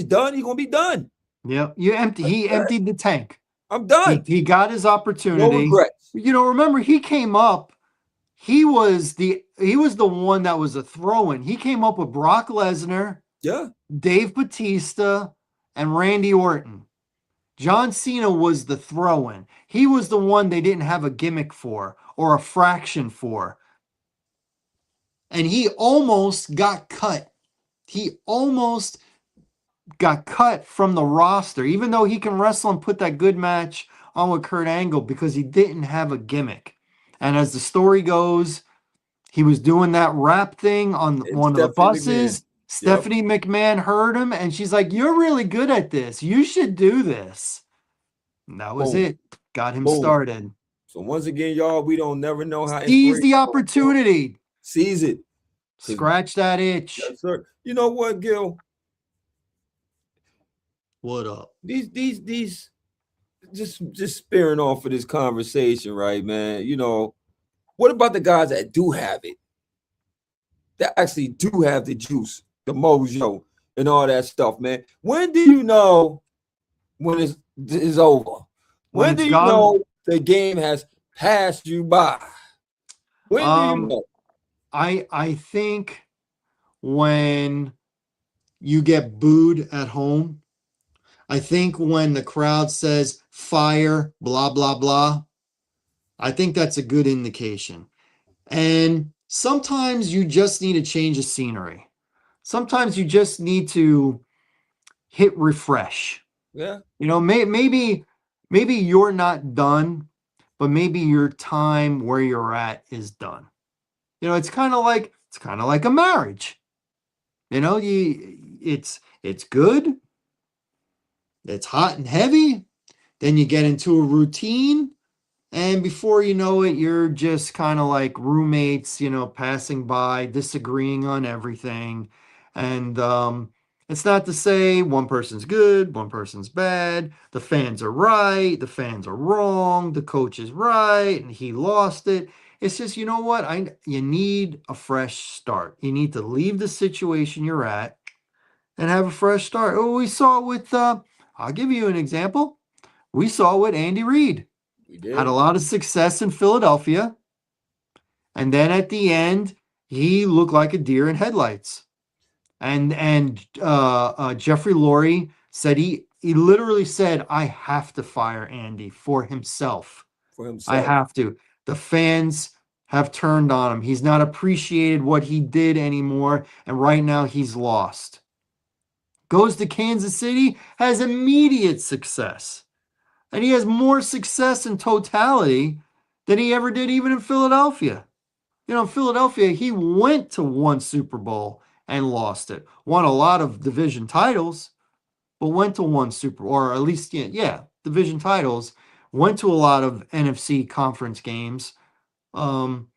done, he's gonna be done. Yeah. He emptied the tank. I'm done. He got his No opportunity. regrets. Remember he came up, he was the one that was a throw-in. He came up with Brock Lesnar, Yeah. Dave Batista, and Randy Orton. John Cena was the throw-in. He was the one they didn't have a gimmick for or a fraction for. And he almost got cut. He almost got cut from the roster, even though he can wrestle and put that good match on with Kurt Angle because he didn't have a gimmick. And as the story goes, he was doing that rap thing on And one of the Stephanie McMahon. buses. Yep. Stephanie McMahon heard him and she's like, "You're really good at this. You should do this." And that was Boom. it. Got him Boom. started. So once again, y'all, we don't never know how Seize inspiration the comes, bro. opportunity. Seize it. Because Scratch that itch. yes, sir. You know what, Gil? What up? These just spearing off of this conversation, right, man? You know, what about the guys that do have it? That actually do have the juice, the mojo, and all that stuff, man. When do you know when it's over? When When it's do you gone. know the game has passed you by? When do you know? I think when you get booed at home. I think when the crowd says fire, blah, blah, blah, I think that's a good indication. And sometimes you just need a change of scenery. Sometimes you just need to hit refresh. Yeah. You know, maybe you're not done, but maybe your time where you're at is done. You know, it's kind of like a marriage. You know, it's good, it's hot and heavy, then you get into a routine, and before you know it, you're just kind of like roommates, you know, passing by, disagreeing on everything. And it's not to say one person's good, one person's bad, the fans are right, the fans are wrong, the coach is right, and he lost it. It's just, you know what? You need a fresh start. You need to leave the situation you're at and have a fresh start. Oh, we saw it with, I'll give you an example. We saw it with Andy Reid. We Had a did. lot of success in Philadelphia. And then at the end, he looked like a deer in headlights. And Jeffrey Lurie said he literally said, "I have to fire Andy for himself. For I himself. have to." The fans have turned on him. He's not appreciated what he did anymore, and right now he's lost. Goes to Kansas City, has immediate success. And he has more success in totality than he ever did even in Philadelphia. You know, in Philadelphia, he went to one Super Bowl and lost it. Won a lot of division titles, but went to one Super, or at least, yeah, division titles. Went to a lot of NFC conference games. Um,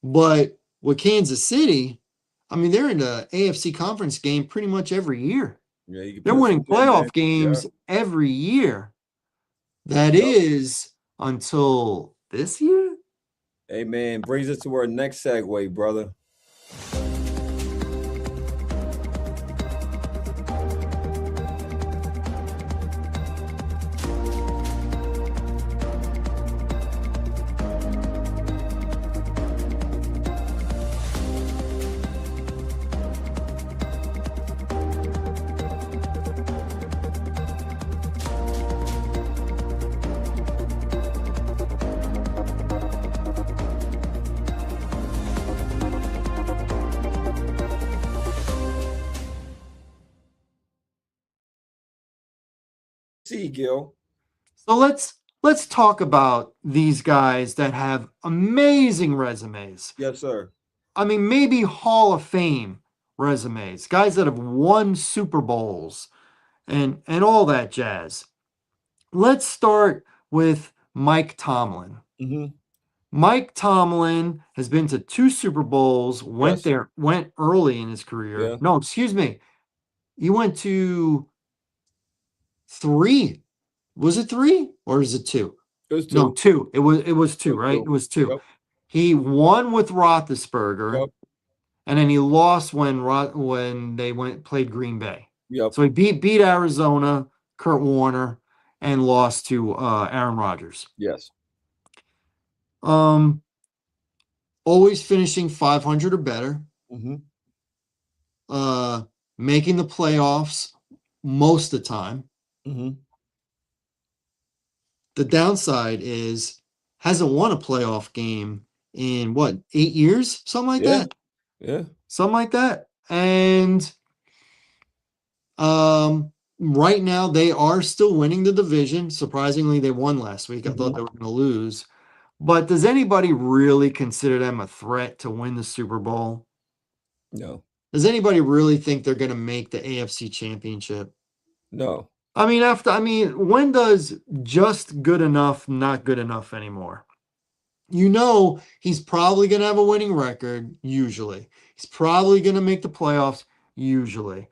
but with Kansas City, I mean, they're in the AFC conference game pretty much every year. Yeah, you can They're put winning something in there. playoff Yeah. games every year. That Yep. is until this year. Hey man, brings us to our next segue, brother. See, Gil. So let's talk about these guys that have amazing resumes. Yes, sir. I mean, maybe Hall of Fame resumes. Guys that have won Super Bowls and all that jazz. Let's start with Mike Tomlin. Mm-hmm. Mike Tomlin has been to 2 Super Bowls, Yes. went early in his career. Yeah. No, excuse me. He went to 3. Was it 3 or is it 2? It was No, two. 2. It was 2, It was right? two. It was 2. Yep. He won with Roethlisberger, Yep. and then he lost when they played Green Bay. Yep. So he beat Arizona, Kurt Warner, and lost to Aaron Rodgers. Yes. Always finishing 500 or better. Mm-hmm. Making the playoffs most of the time. Mm-hmm. The downside is hasn't won a playoff game in what, 8 years? Something like Yeah. that. Yeah. Something like that. And Um, right now they are still winning the division. Surprisingly, they won last week. I thought Mhm. they were going to lose. But does anybody really consider them a threat to win the Super Bowl? No, Does anybody really think they're going to make the AFC Championship? no. When does just good enough not good enough anymore? You know, he's probably going to have a winning record, usually. He's probably going to make the playoffs, usually.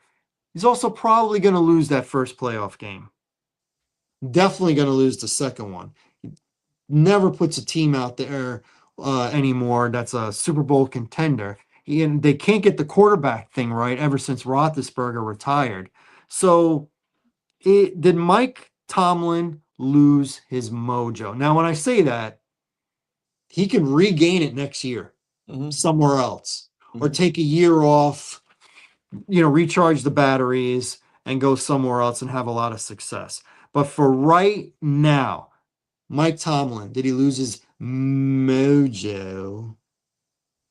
He's also probably going to lose that first playoff game. Definitely going to lose the second one. Never puts a team out there anymore that's a Super Bowl contender. And they can't get the quarterback thing right ever since Roethlisberger retired. So, did Mike Tomlin lose his mojo? Now, when I say that, he can regain it next year Mhm. somewhere else or Mhm. take a year off, recharge the batteries and go somewhere else and have a lot of success. But for right now, Mike Tomlin, did he lose his mojo?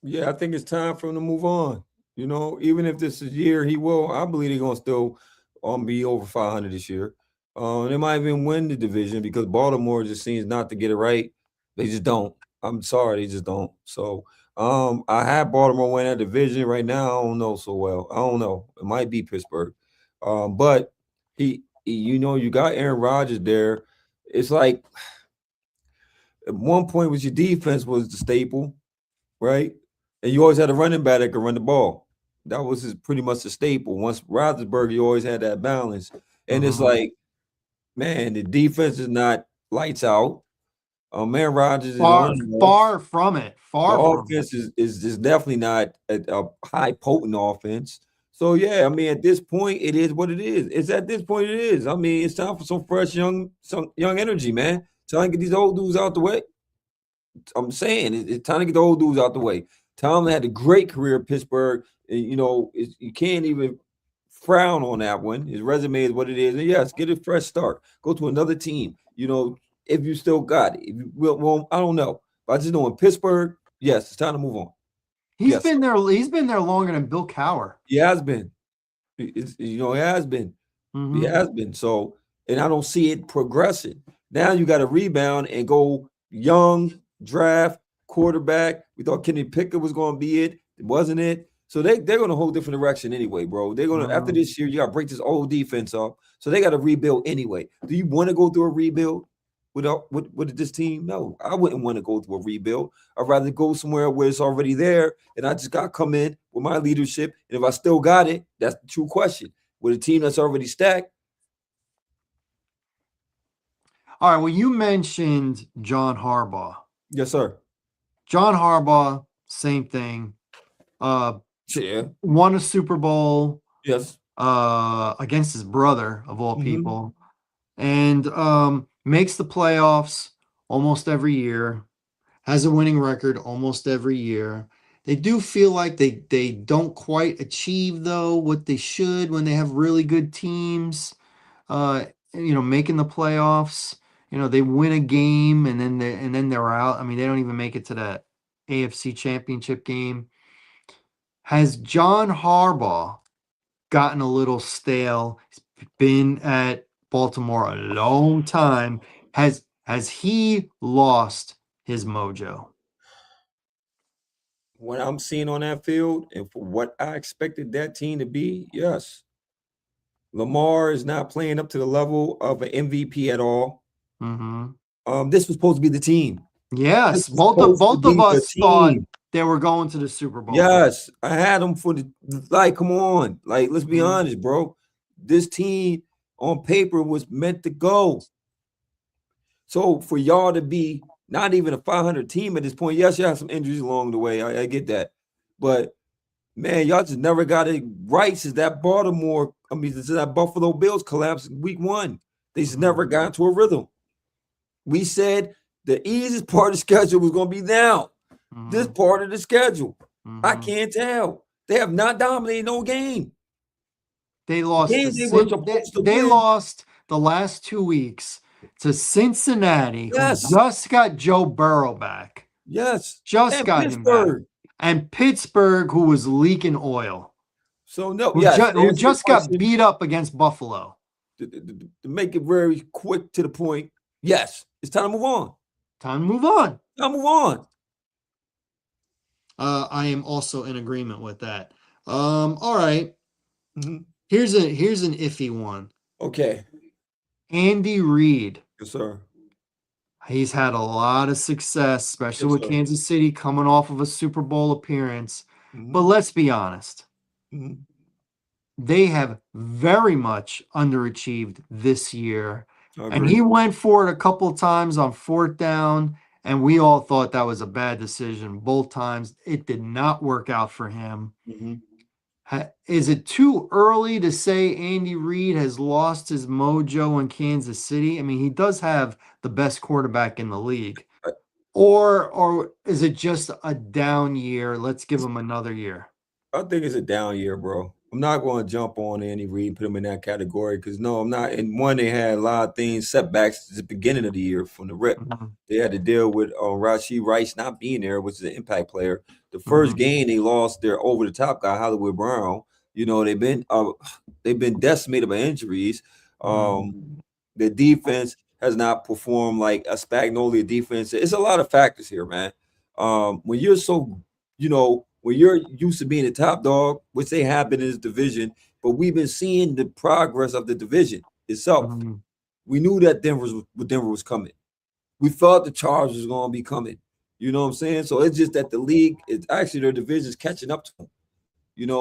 Yeah, I think it's time for him to move on. Even if this is year he will, I believe they're gonna still be over 500 this year. They might even win the division because Baltimore just seems not to get it right. They just don't. I'm sorry, they just don't. So I have Baltimore win that division right now. I don't know so well. I don't know. It might be Pittsburgh. But you got Aaron Rodgers there. It's like at one point was your defense was the staple, right? And you always had a running back that could run the ball. That was pretty much the staple. Once Roethlisberger, you always had that balance. And it's Mhm. like, man, the defense is not lights out. Man, Rodgers is on Far, and off. far from it. The Far from it. offense is definitely not a high potent offense. So yeah, I mean, at this point, it is what it is. It's at this point it is. I mean, it's time for some young energy, man. Trying to get these old dudes out the way. I'm saying it's time to get the old dudes out the way. Tomlin had a great career at Pittsburgh. And, you can't even frown on that one. His resume is what it is. And yes, get a fresh start. Go to another team. If you still got it. If you, well, I don't know. But I just know in Pittsburgh, yes, it's time to move on. He's Yes, been there. He's been there longer than Bill Cowher. he has been. It has been. He Hmm. has been. So, and I don't see it progressing. Now you got to rebound and go young, draft, quarterback. We thought Kenny Pickett was going to be it. It wasn't it. So they're going to hold different direction anyway, bro. They're going to, after Hmm. this year, you got to break this old defense up. So they got to rebuild anyway. Do you want to go through a rebuild with this team? No, I wouldn't want to go through a rebuild. I'd rather go somewhere where it's already there and I just got to come in with my leadership. And if I still got it, that's the true question. With a team that's already stacked, All right. Well, you mentioned John Harbaugh. yes, sir. John Harbaugh, same thing. Uh, Yeah. won a Super Bowl Yes. against his brother of all Mhm. people, and makes the playoffs almost every year. Has a winning record almost every year. They do feel like they don't quite achieve though what they should when they have really good teams. Making the playoffs. They win a game and then they're out. I mean, they don't even make it to that AFC Championship game. Has John Harbaugh gotten a little stale? He's been at Baltimore a long time. Has he lost his mojo? What I'm seeing on that field and for what I expected that team to be, yes. Lamar is not playing up to the level of an MVP at all. Hmm. This was supposed to be the team. This Yes, was both of supposed to both of be the us thought team. they were going to the Super Bowl. Yes, I had them for the like. Come on, like let's be Mhm. honest, bro. This team on paper was meant to go. So for y'all to be not even a 500 team at this point, yes, you have some injuries along the way. I get that, but man, y'all just never got it right since that since that Buffalo Bills collapsed in week one. They just never Mhm. got into a rhythm. We said the easiest part of the schedule was going to be now. This Mhm. part of the schedule, I Mhm. can't tell. They have not dominated no game. They The lost to games they were Cin- supposed to they win, lost the last 2 weeks to Cincinnati, who yes, just got Joe Burrow back. yes, Just and got him back. Pittsburgh. And Pittsburgh, who was leaking oil. So no, who yes, just to who answer your just got question, beat up against Buffalo. to make it very quick to the point, yes, it's time to move on. Time to move on. Time to move on. I am also in agreement with that. All right. Mhm. Here's an iffy one. Okay. Andy Reid. Yes, sir. He's had a lot of success, especially Yes, with sir. Kansas City coming off of a Super Bowl appearance. But Mhm. let's be honest, Mhm. they have very much underachieved this year. I And agree. he went for it a couple of times on fourth down, and we all thought that was a bad decision both times. It did not work out for him. Mhm. Is it too early to say Andy Reid has lost his mojo in Kansas City? I mean, he does have the best quarterback in the league. I, Or is it just a down year? Let's give him another year. I think it's a down year, bro. I'm not going to jump on Andy Reid, put him in that category because no, I'm not. And one, they had a lot of things, setbacks at the beginning of the year from the rip. Mhm, They had to deal with Rashid Rice not being there, which is an impact player. The first mhm, game they lost their over the top guy, Hollywood Brown. You know, they've been decimated by injuries. Um, mhm, the defense has not performed like a Spagnolia defense. It's a lot of factors here, man. When you're so, when you're used to being the top dog, which they have been in this division, but we've been seeing the progress of the division itself. mhm. We knew that Denver was coming. We felt the Chargers was going to be coming. You know what I'm saying? So it's just that the league is actually their division is catching up to them.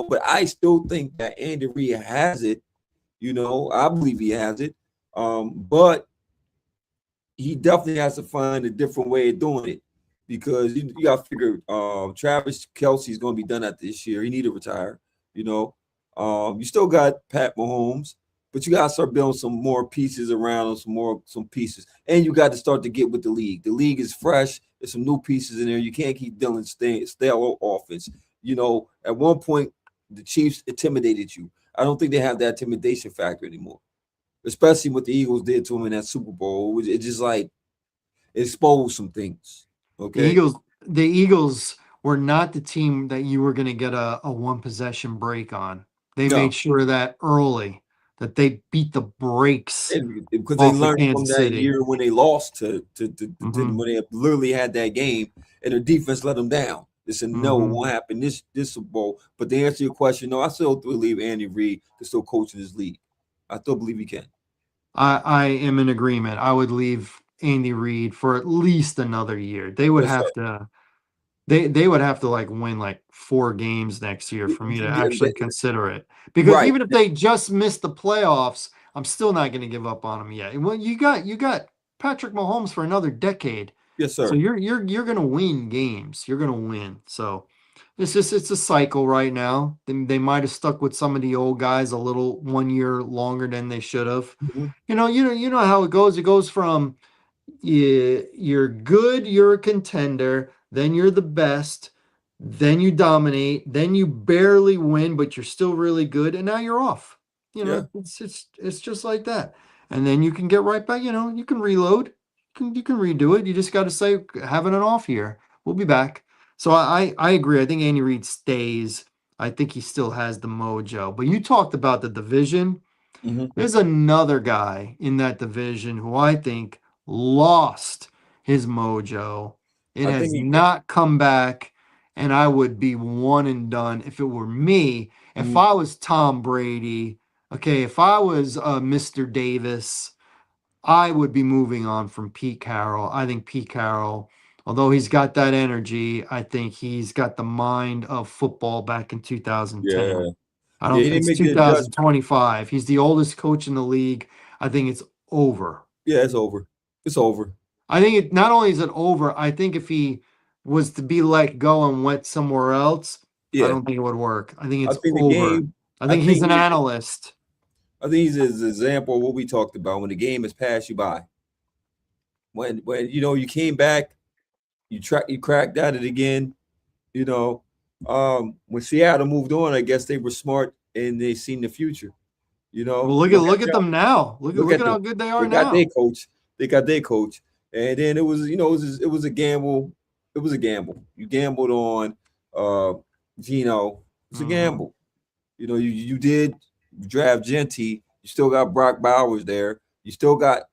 But I still think that Andy Reid has it. I believe he has it. But he definitely has to find a different way of doing it because you got to figure Travis Kelsey's going to be done at this year. He need to retire. You know, you still got Pat Mahomes, but you got to start building some more pieces around him, some pieces, and you got to start to get with the league. The league is fresh. There's some new pieces in there. You can't keep dealing stale offense. At one point the Chiefs intimidated you. I don't think they have that intimidation factor anymore, especially what the Eagles did to him in that Super Bowl. It just like exposed some things. The Okay. Eagles, the Eagles were not the team that you were going to get a one possession break on. They made No, sure that early that they beat the brakes and because they off of learned from Kansas that City. year when they lost to Hmm when they literally had that game and their defense let them down. They said no, it hmm won't happen this Super Bowl. But to answer your question, no, I still believe Andy Reid can still coach in this league. I still believe he can. I am in agreement. I would leave Andy Reid for at least another year. Yes, sir. They would have to like win like 4 games next year for me to Yeah, actually consider it. Because right. even if they just missed the playoffs, I'm still not going to give up on them yet. Well, you got Patrick Mahomes for another decade. Yes, So sir. you're going to win games. You're going to win. So it's a cycle right now. They might have stuck with some of the old guys a little 1 year longer than they should have. Mhm. You know how it goes. It goes from you're good, you're a contender, then you're the best, then you dominate, then you barely win, but you're still really good, and now you're off. Yeah. It's just like that. And then you can get right back, you can reload, you can redo it. You just got to say having an off year. We'll be back. So I agree. I think Andy Reid stays. I think he still has the mojo. But you talked about the division. hmm There's another guy in that division who I think lost his mojo. It I think has he can. not come back, and I would be one and done if it were me. If Mhm. I was Tom Brady, okay, if I was Mr. Davis, I would be moving on from Pete Carroll. I think Pete Carroll, although he's got that energy, I think he's got the mind of football back in 2010. Yeah. I Yeah. don't. He didn't It's make the adjustment. 2025. He's the oldest coach in the league. I think it's over. Yeah, it's over. It's over. I think it not only is it over. I think if he was to be let go and went somewhere else, I Yeah. don't think it would work. I think I it's think the over. game. I I think he's think an he. analyst. I think he's an example of what we talked about when the game has passed you by. When you came back, you cracked at it again. You know, when Seattle moved on, I guess they were smart and they seen the future. Well, look at Look at look at them now. Look at look look at at how them. good they are They got their now. coach. They got their coach, and then it was a gamble. It was a gamble. You gambled on uh, Gino. It's a Hmm gamble. You did draft Genty. You still got Brock Bowers there. You still got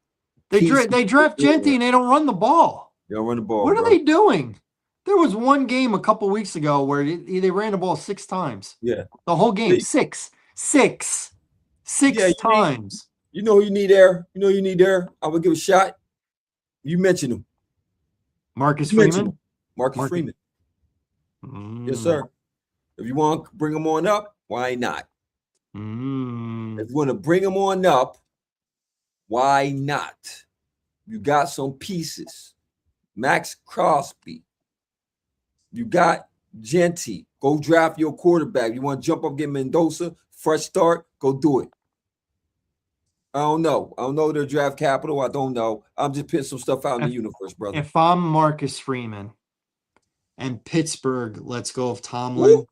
pieces. They draft Genty and they don't run the ball. They don't run the ball, What are bro. they doing? There was one game a couple weeks ago where they ran the ball 6 times. Yeah. The whole game, six Yeah, times. you know who you need there. You know who you need there. I would give a shot. You mentioned him. Marcus You mentioned Freeman. him. Marcus Freeman. Yes, sir. If you want to bring him on up, why not? If you want to bring him on up, why not? You got some pieces. Max Crosby. You got Genty. Go draft your quarterback. You want to jump up, get Mendoza, fresh start, go do it. I don't know. I don't know their draft capital. I don't know. I'm just putting some stuff out in the universe, brother. If I'm Marcus Freeman and Pittsburgh lets go of Tomlin,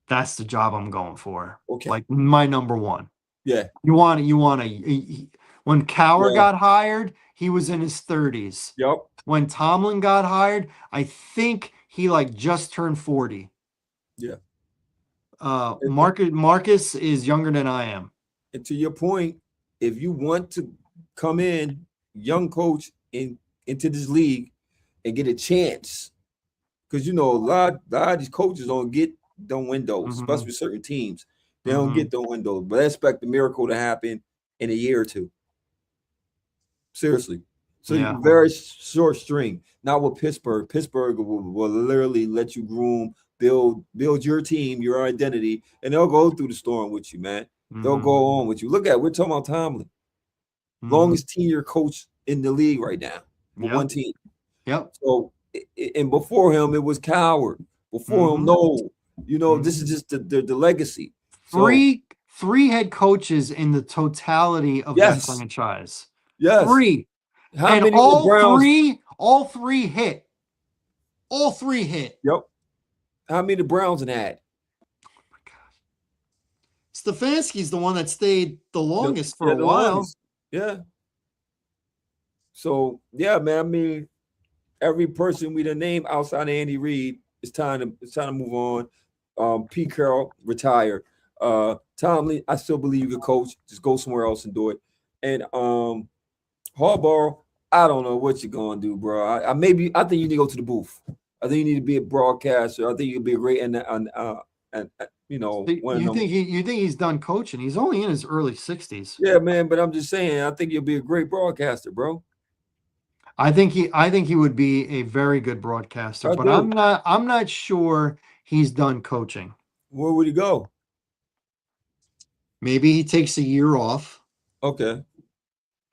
that's the job I'm going for. Okay. Like my number one. Yeah. You want to when Cowher got hired, he was in his 30s. Yep. When Tomlin got hired, I think he just turned 40. Yeah. Marcus is younger than I am. And to your point, if you want to come in, young coach, into this league and get a chance, because a lot of these coaches don't get them windows, especially certain teams. They don't get them windows, but I expect the miracle to happen in a year or two. Seriously. So you're very short string. Not with Pittsburgh. Pittsburgh will literally let you groom, build your team, your identity, and they'll go through the storm with you, man. They'll go on with you. We're talking about Tomlin. Longest tenure coach in the league right now with one team. Yep. So, and before him, it was Cowher. Before him, this is just the legacy. Three head coaches in the totality of that franchise. Yes. 3. How and many all Browns? all three hit. All 3 hit. Yep. How many the Browns had? Oh my God. Stefanski's the one that stayed the longest for a while. Longest. Yeah. So yeah, man. I mean, every person we done name outside of Andy Reid, it's time to move on. Pete Carroll retired. Tomlin, I still believe you could coach. Just go somewhere else and do it. And Harbaugh, I don't know what you're gonna do, bro. I think you need to go to the booth. I think you need to be a broadcaster. I think you'd be a great you think he's done coaching? He's only in his early 60s. Yeah, man. But I'm just saying, I think you'll be a great broadcaster, bro. I think he would be a very good broadcaster, but I'm not sure he's done coaching. Where would he go? Maybe he takes a year off. Okay.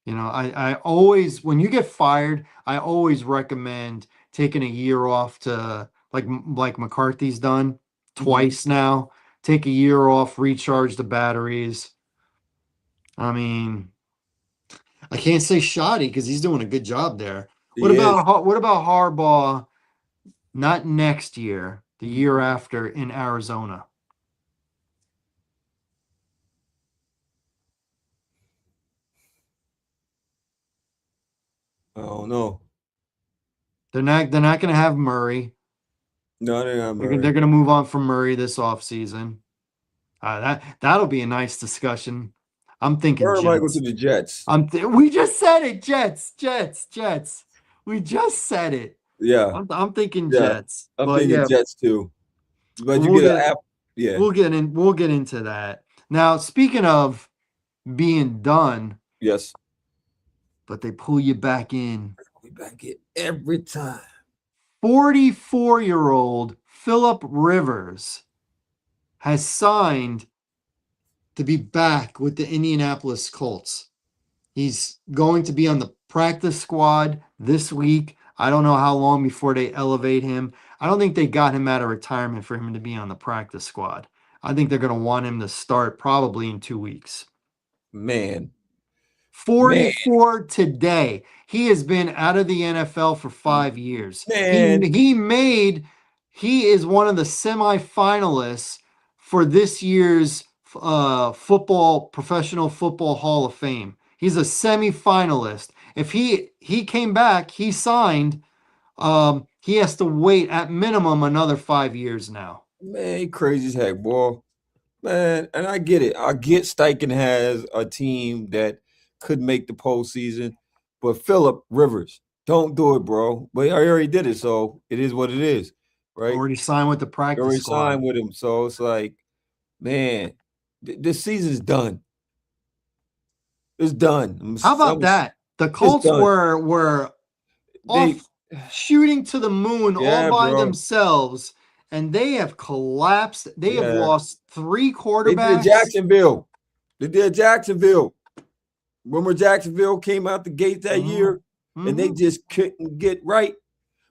I always, when you get fired, I always recommend taking a year off to like McCarthy's done twice now. Take a year off, recharge the batteries. I mean, I can't say shoddy because he's doing a good job there. What about Harbaugh? Not next year, the year after in Arizona. I don't know. They're not going to have Murray. No, they're not Murray. They're going to move on from Murray this offseason. That'll be a nice discussion. I'm thinking Murray Jets. might go to the Jets. We just said it. Jets. We just said it. Yeah. I'm thinking Jets. I'm thinking Jets too. But we'll get into that. Now, speaking of being done. Yes. But they pull you back in. We back in every time. 44-year-old Phillip Rivers has signed to be back with the Indianapolis Colts. He's going to be on the practice squad this week. I don't know how long before they elevate him. I don't think they got him out of retirement for him to be on the practice squad. I think they're going to want him to start probably in 2 weeks. Man. 44 today. He has been out of the NFL for 5 years. Man. He is one of the semifinalists for this year's Professional Football Hall of Fame. He's a semifinalist. If he came back, he signed, he has to wait at minimum another 5 years now. Man, he crazy as heck, boy. Man, and I get it. I get Steichen has a team that could make the postseason, but Philip Rivers, don't do it, bro. But I already did it, so it is what it is, right? Already signed with the You practice already squad. signed with him, so it's like, man, this season's done. It's done. How about that? The It's Colts done. were They, off shooting to the moon all yeah, by bro. themselves, and they have collapsed. They have Yeah, lost three they did quarterbacks. Jacksonville. They did Jacksonville. Remember Jacksonville came out the gate that Mm-hmm. year, and they Mm-hmm. just couldn't get right.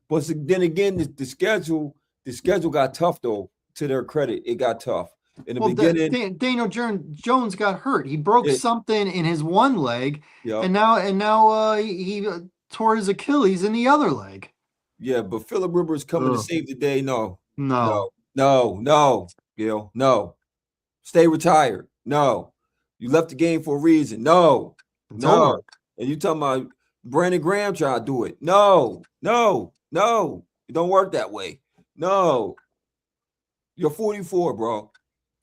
But then again, the schedule got tough though. To their credit, it got tough in the Well, beginning. Daniel Jones got hurt. He broke It, something in his one leg, yep, and now he tore his Achilles in the other leg. yeah. But Philip Rivers coming to Ugh. save the day. No, No, no, no, no, Gil, no. Stay retired. No, you left the game for a reason. No, it's no. over. And you talking about Brandon Graham trying to do it? No, no, no. It don't work that way. No, you're 44, bro.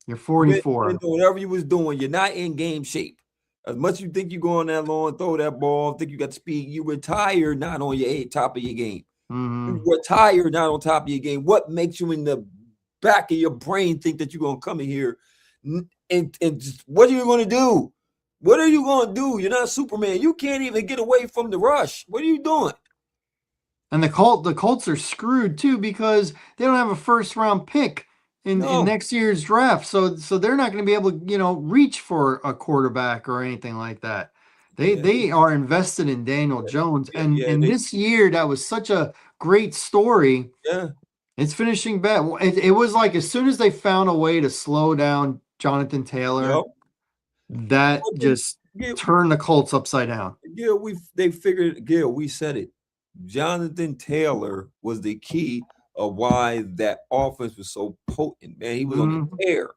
You're You've been 44. doing whatever you was doing. You're not in game shape. As much as you think you go on that long, throw that ball, think you got the speed, you retire not on your top of your game. You Mm-hmm. retire not on top of your game. What makes you in the back of your brain think that you're gonna come in here and just, what are you gonna do? What are you gonna do? You're not Superman. You can't even get away from the rush. What are you doing? And the Colts are screwed too because they don't have a first round pick in No. next year's draft. So they're not going to be able to, reach for a quarterback or anything like that. They Yeah, they are invested in Daniel Jones. yeah, And yeah, and this year that was such a great story. yeah. It's finishing bad. It was like as soon as they found a way to slow down Jonathan Taylor, Yep. that One thing, just Gil, turned the Colts upside down. they figured, Gil, we said it. Jonathan Taylor was the key of why that offense was so potent, man. He was on the Mm-hmm. tear.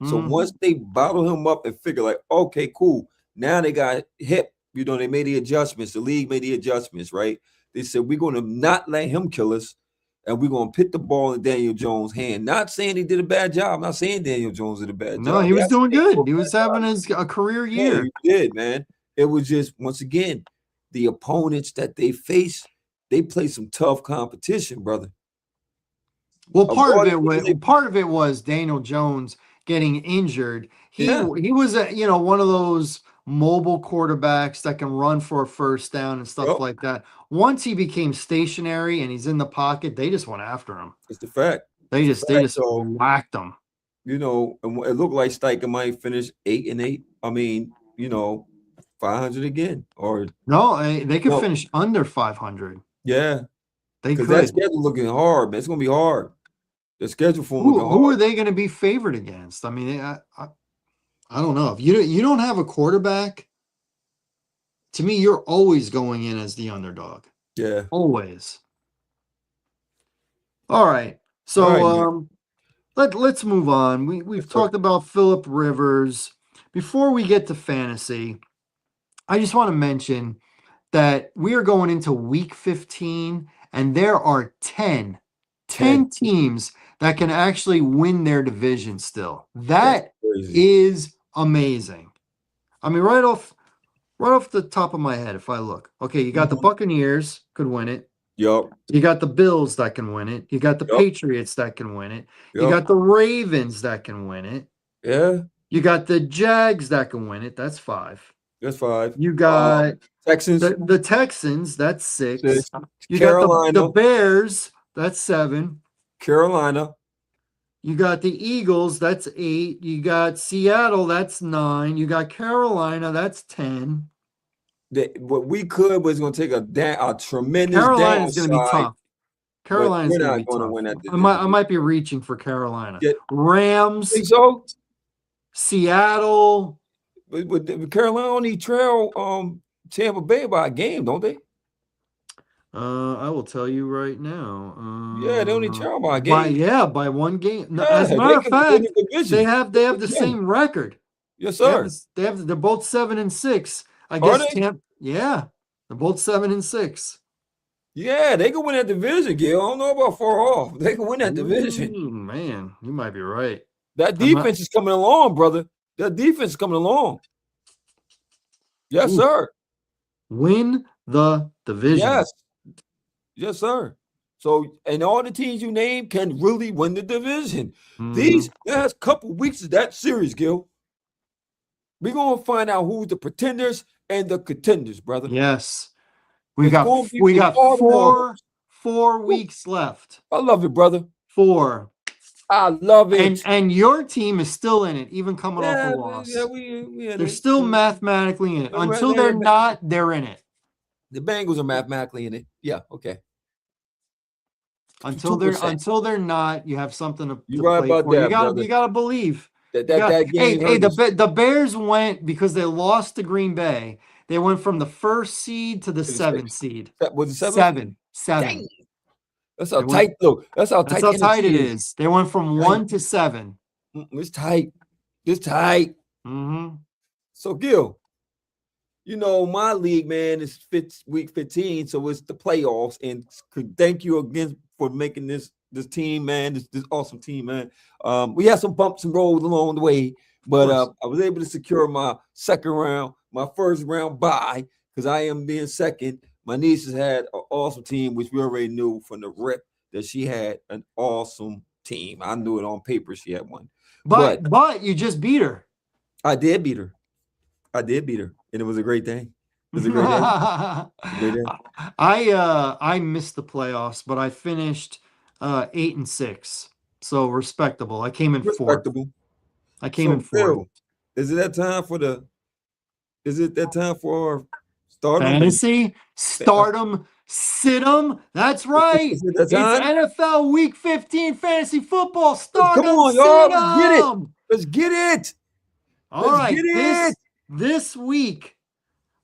So Mm-hmm. once they bottle him up and figure, like, okay, cool. Now they got hip. They made the adjustments. The league made the adjustments, right? They said, we're going to not let him kill us, and we're going to put the ball in Daniel Jones' hand. Not saying he did a bad job. I'm not saying Daniel Jones did a bad No, job. he was Yes, doing he did do good. a He was bad having job. a career Yeah, year. he did, man. It was just, once again, the opponents that they face, they play some tough competition, brother. Well, Of all the teams they, part of it was Daniel Jones getting injured. yeah, He was one of those mobile quarterbacks that can run for a first down and stuff yep, like that. Once he became stationary and he's in the pocket, they just went after him. it's the fact. They It's the just they fact. just So, whacked him. and it looked like Steichen might finish 8-8. I mean, 500 again. Or No, they could no, finish under 500. yeah, They because that could. schedule looking hard, man. It's gonna be hard. The schedule for them looking Who are hard. they going to be favored against? I mean, I don't know. If you don't have a quarterback, to me, you're always going in as the underdog. Yeah. Always. All right. All So right, man. let's move on. We've Yes, sir. talked about Philip Rivers. Before we get to fantasy, I just want to mention that we are going into week 15 and there are 10 10. teams that can actually win their division still. That's That crazy. is amazing. I mean, right off the top of my head, if I look, okay, you got the Mhm. Buccaneers could win it. Yup. You got the Bills that can win it. You got the Yup. Patriots that can win it. You Yup. got the Ravens that can win it. Yeah. You got the Jags that can win it. That's 5. That's 5. You got Texans, the Texans. That's 6. 6. You got the Carolina, Bears. That's 7. Carolina. You got the Eagles. That's 8. You got Seattle. That's 9. You got Carolina. That's 10. What we could was going to take a tremendous Carolina's going to be downside, tough. but Carolina's we're going to not be going to tough. win that I division. might be reaching for Carolina. Yeah. Rams, Think so? Seattle. But Carolina only trail Tampa Bay by a game, don't they? I will tell you right now. Yeah, they only trail by a game. By one game. No, Yeah, as a they matter of can win fact, the division. they have the They can. same record. Yes, sir. They're both 7-6. I Are guess they? yeah, they're both 7-6. Yeah, they can win that division, Gil. I don't know about far off. They can win that division. Ooh, man, you might be right. That I'm not. defense is coming along, brother. That defense is coming along. Yes, Ooh, sir. win the division. Yes. Yes, sir. So, and all the teams you name can really win the division. Hmm. These last couple weeks of that series, Gil, we're gonna find out who's the pretenders and the contenders, brother. Yes, we It's got gonna be we it's got all the four marbles. four Woo. weeks left. I love it, brother. Four, I love and it. and your team is still in it, even coming off a Yeah, yeah, loss. we in They're it. still mathematically in it. Until they're The not, they're in it. Bengals are mathematically in it. Yeah, okay. Until they're 2%. until they're not, you have something You're to right play about for. You that, gotta brother. you gotta believe. That You that got that hey game hey hurt us the Bears went because they lost to Green Bay. They went from the first seed to the to the seventh six. seed. That was it seven? Seven. Dang. That's how They went. tight. Look, that's how That's tight how the tight it NFC is. is. They went from Tight. 1 to 7. It's tight. It's tight. Mm-hmm. So, Gil, my league, man, is week 15, so it's the playoffs. And thank you again for making this team, man, this awesome team, man. We had some bumps and rolls along the way, Of but course. I was able to secure my second round, my first round bye, because I am being second. My niece has had an awesome team, which we already knew from the rip that she had an awesome team. I knew it on paper she had one, but But you just beat her. I did beat her. I did beat her, and it was a great day. It was a great day. A great day. I missed the playoffs, but I finished 8-6. So respectable. I came in fourth. Respectable. I came in So, fourth. Phil, is it that time for the? Is it that time for stardom and Fantasy, stardom, sit 'em. That's right. is it that It's time? NFL Week 15 fantasy football. Come Stardom, on, sit y'all. Let's get it. 'em. Let's get it. All Let's get right, it. this week,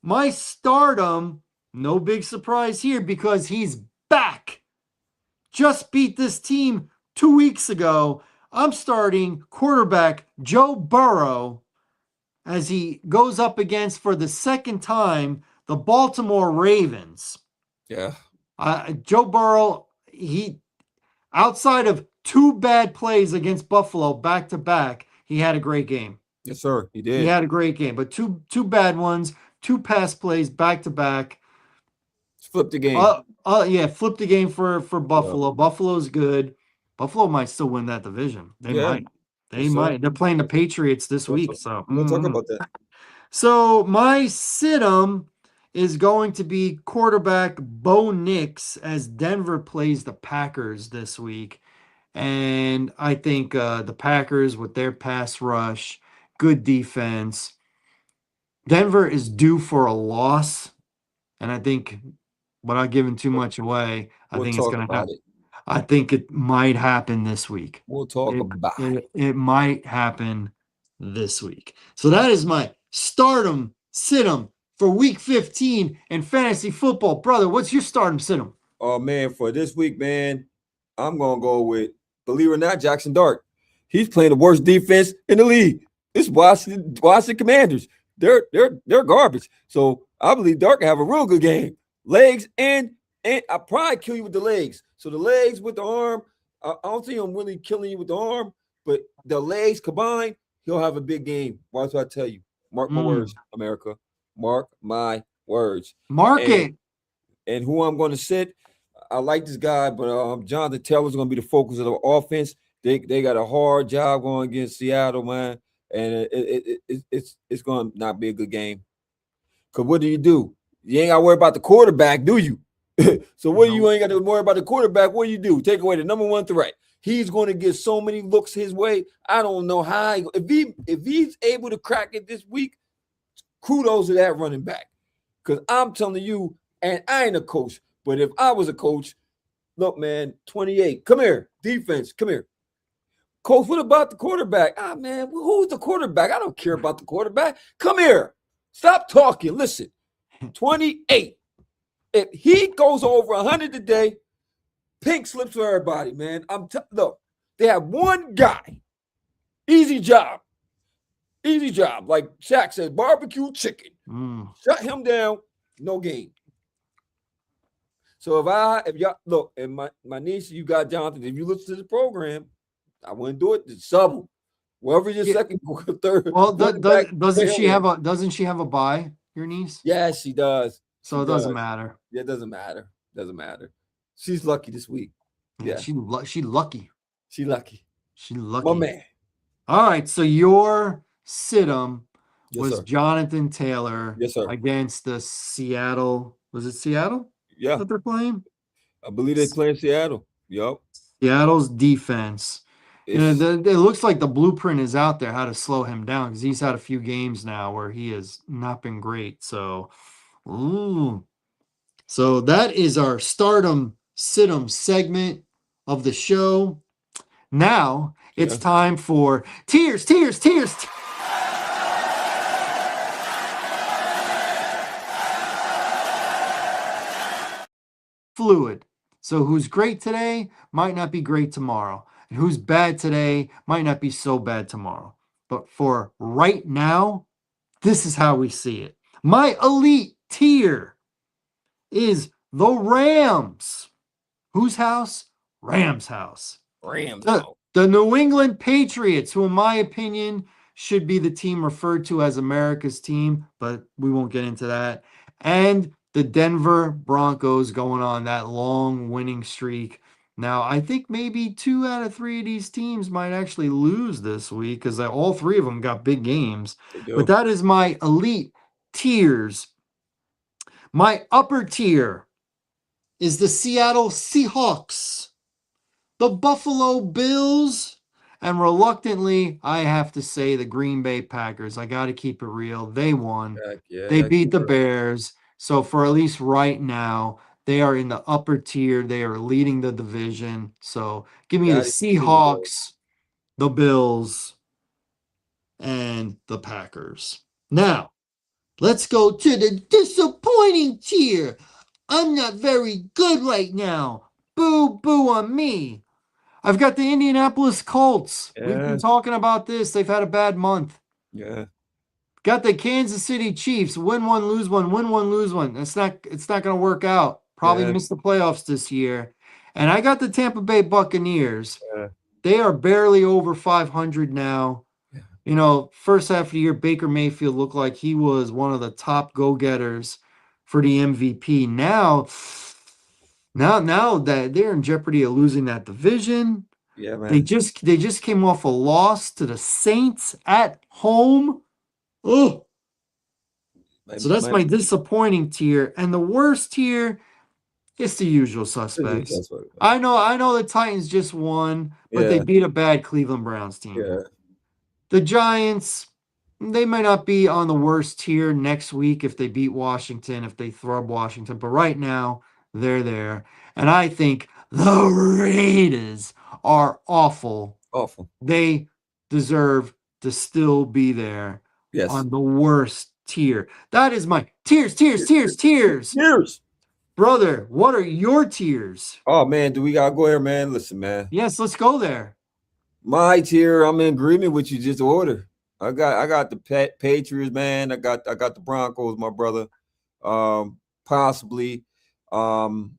my stardom, no big surprise here because he's back. Just beat this team 2 weeks ago. I'm starting quarterback Joe Burrow as he goes up against, for the second time, the Baltimore Ravens. Yeah. Joe Burrow, he, outside of two bad plays against Buffalo back to back, he had a great game. Yes, sir. He He did. had a great game, but two bad ones, two pass plays back to back. Flip the game. Yeah, flip the game for Yeah. Buffalo. Buffalo's good. Buffalo might still win that division. They Yeah. might. They Yes, sir. might. They're playing the Patriots this We're week. So, gonna talk about that. so my sit-em is going to be quarterback Bo Nix as Denver plays the Packers this week. And I think the Packers, with their pass rush, good defense, Denver is due for a loss. And I think, without giving too much away, I We'll think it's talk going to about happen. it. I think it might happen this week. We'll talk It, about it. it might happen this week. So that is my stardom sit-em for week 15 in fantasy football. Brother, what's your stardom sit-em? Oh man, for this week, man, I'm gonna go with, believe it or not, Jackson Dart. He's playing the worst defense in the league. It's Washington Commanders. They're garbage. So I believe Dart can have a real good game. Legs and I probably kill you with the legs. So the legs with the arm, I don't think I'm really killing you with the arm, but the legs combined, he'll have a big game. Why do I tell you? Mark my words, America. Mark my words. Mark And it. and who I'm going to sit, I like this guy, but Jonathan Taylor's going to be the focus of the offense. They got a hard job going against Seattle, man, and it's going to not be a good game. Because what do? You ain't got to worry about the quarterback, do you? So what do you ain't got to worry about the quarterback? What do you do? Take away the number one threat. He's going to get so many looks his way. I don't know how. If he's able to crack it this week, kudos to that running back. Because I'm telling you, and I ain't a coach, but if I was a coach, look, man, 28. Come here. Defense, come here. Coach, what about the quarterback? Man, who's the quarterback? I don't care about the quarterback. Come here. Stop talking. Listen, 28. If he goes over 100 today, pink slips for everybody, man. Look, they have one guy. Easy job. Easy job. Like Shaq said, barbecue chicken. Shut him down, no game. So if y'all look, and my niece, you got Jonathan, if you listen to the program, I wouldn't do it, just sub him. Whoever your Yeah. second, third Well, quarterback, doesn't she have a bye? Your niece, yeah, she does. so She it doesn't does. matter. Yeah, it doesn't matter. Doesn't matter. She's lucky this week. Yeah, Yeah, she lucky. she lucky. She My lucky. man. All right, so your sit-em Yes, was sir. Jonathan Taylor Yes, sir. against the Seattle. Was it Seattle Yeah, that they're playing? I believe they play in Seattle. Yup. Seattle's defense. It's It looks like the blueprint is out there how to slow him down because he's had a few games now where he has not been great. So, ooh. So that is our stardom situm segment of the show. Now it's yeah. time for tears, tears, tears. Fluid. So who's great today might not be great tomorrow. And who's bad today might not be so bad tomorrow. But for right now, this is how we see it. My elite tier is the Rams. Whose house? Rams' house. Rams The, out. the New England Patriots, who, in my opinion, should be the team referred to as America's team, but we won't get into that. And the Denver Broncos going on that long winning streak. Now, I think maybe 2 out of 3 of these teams might actually lose this week because all 3 of them got big games. They But do. that is my elite tiers. My upper tier is the Seattle Seahawks, the Buffalo Bills, and reluctantly, I have to say the Green Bay Packers. I got to keep it real. They won. Heck yeah, They heck beat the yeah. Bears. So for at least right now, they are in the upper tier. They are leading the division. So give me the Gotta give it though. Seahawks, the Bills, and the Packers. Now, let's go to the disappointing tier. I'm not very good right now. Boo boo on me. I've got the Indianapolis Colts. We've been Yeah, talking about this. They've had a bad month. yeah, Got the Kansas City Chiefs. Win one, lose one. Win one, lose one. It's not going to work out. Probably yeah, miss the playoffs this year. And I got the Tampa Bay Buccaneers. yeah, They are barely over 500 now. yeah. First half of the year, Baker Mayfield looked like he was one of the top go-getters for the MVP. Now that they're in jeopardy of losing that division. Yeah, They man. just came off a loss to the Saints at home. Oh, My, so that's my, my disappointing tier. And the worst tier is the usual this is suspects. that's what- I know the Titans just won, but they yeah, beat a bad Cleveland Browns team. yeah, The Giants, they might not be on the worst tier next week if they beat Washington, if they throw Washington, but right now they're there. And I think the Raiders are awful. awful. They deserve to still be there Yes. on the worst tier. That is my tears, tears, tears, tears. Years. Brother, what are your tiers? Oh man, do we gotta go here, man? Listen, man. Yes, let's go there. My tier, I'm in agreement with you. Just order. I got the Patriots, man. I got the Broncos, my brother. Possibly. Um,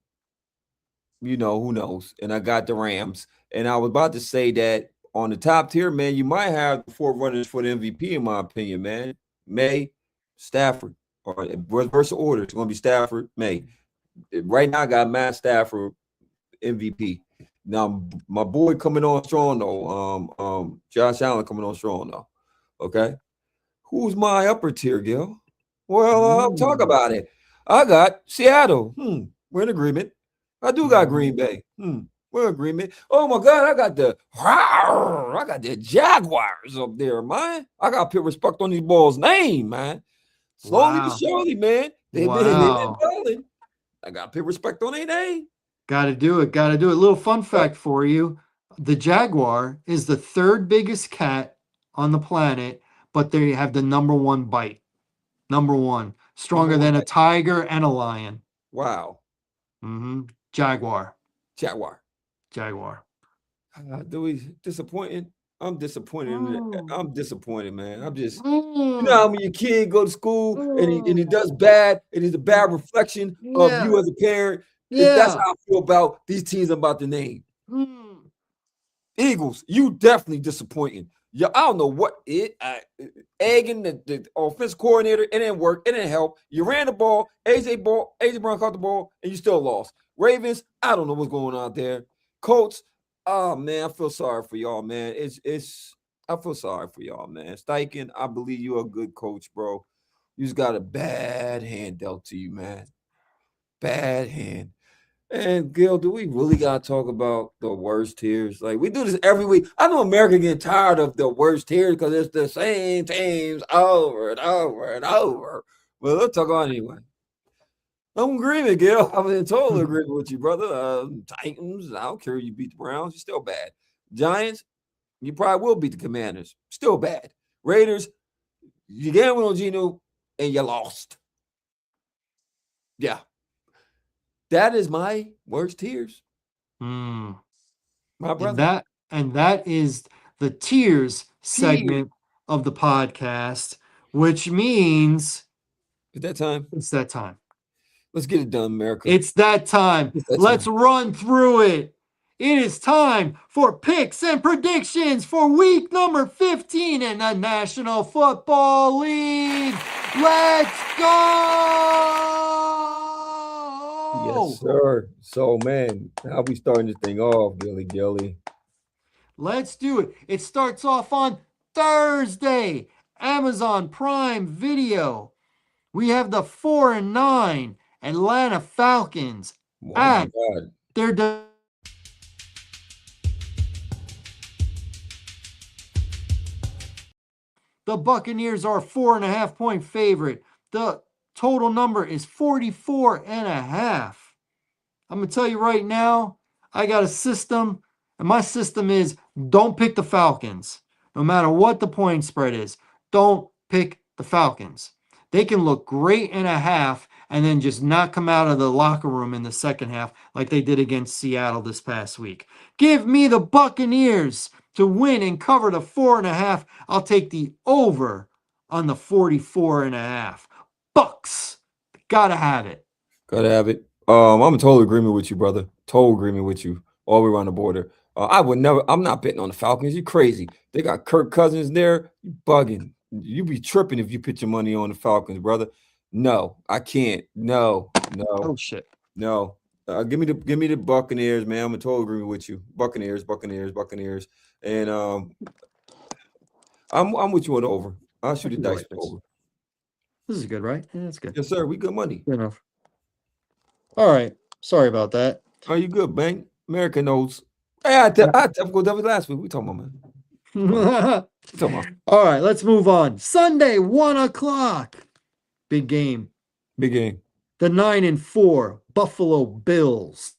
who knows? And I got the Rams. And I was about to say that on the top tier, man, you might have the 4 runners for the MVP, in my opinion, man. May, Stafford, or reverse order. It's going to be Stafford, May. Right now, I got Matt Stafford, MVP. Now, my boy coming on strong, though. Josh Allen coming on strong, though. Okay. Who's my upper tier, Gil? Well, I'll talk Ooh. about it. I got Seattle. We're in agreement. I do got Green Mhm. Bay. We're in agreement. Oh my God, I got the Jaguars up there, man. I got to put respect on these balls' name, man. Slowly but Wow. surely, man. They've been Wow. balling. I got to put respect on their name. Got to do it. Got to do it. Little fun fact for you. The jaguar is the third biggest cat on the planet, but they have the number one bite. Number one. Number Stronger one than a pick. tiger and a lion. Wow. Jaguar. Jaguar. Jaguar. Do we disappointing? I'm disappointed. Mm. I'm disappointed, man. I'm just, Mm. when your kid go to school and he Mm. does bad, and it's a bad reflection of Yeah. you as a parent. That's Yeah. how I feel about these teams I'm about to name. Mm. Eagles, you definitely disappointing. Yeah, I don't know what egging the offense coordinator. It didn't work. It didn't help. You ran the ball. AJ Brown caught the ball, and you still lost. Ravens, I don't know what's going on there. Colts, oh man, I feel sorry for y'all, man. It's I feel sorry for y'all, man. Steichen, I believe you're a good coach, bro. You just got a bad hand dealt to you, man. Bad hand. And Gil, do we really gotta talk about the worst tears? Like we do this every week. I know America getting tired of the worst tears because it's the same teams over and over and over. But let's talk on anyway. I'm agreeing, Gil. I'm in total agreement with you, brother. Titans, I don't care if you beat the Browns, you're still bad. Giants, you probably will beat the Commanders, still bad. Raiders, you gambled on Geno and you lost. Yeah, that is my worst tears, Hmm. my And brother. that is the tears Tears. segment of the podcast, which means At that time, it's that time. let's get it done, America. It's that time. It's that Let's time. run through it. It is time for picks and predictions for week number 15 in the National Football League. Let's Yes, go! sir. So, man, how we starting this thing off, Gilly Gilly? Let's do it. It starts off on Thursday. Amazon Prime Video. We have the 4-9 Atlanta Falcons Oh my at God. their The Buccaneers are a 4.5 point favorite. The total number is 44.5. I'm going to tell you right now, I got a system, and my system is don't pick the Falcons. No matter what the point spread is, don't pick the Falcons. They can look great in a half and then just not come out of the locker room in the second half like they did against Seattle this past week. Give me the Buccaneers to win and cover the 4.5. I'll take the over on the 44.5. Bucks. Gotta have it. Gotta have it. I'm in total agreement with you, brother. Total agreement with you all the way around the border. I would never, I'm not betting on the Falcons. You crazy. They got Kirk Cousins there. You bugging. You be tripping if you put your money on the Falcons, brother. No, I can't. No, Oh, no, shit. no. Give me the Buccaneers, man. I'm in total agreement with you. Buccaneers, Buccaneers, Buccaneers. And I'm with you on the over. I'll I shoot a can go dice like this. over. This is good, right? Yeah, that's good. Yes, sir. We good money. Good enough. All right. Sorry about that. Are you good, Bank? America knows. Hey, I typical Debbie last week. We talking about, man. Talking about. All We talking about right, let's move on. Sunday, 1 o'clock. Big game. big game. The 9-4 Buffalo Bills.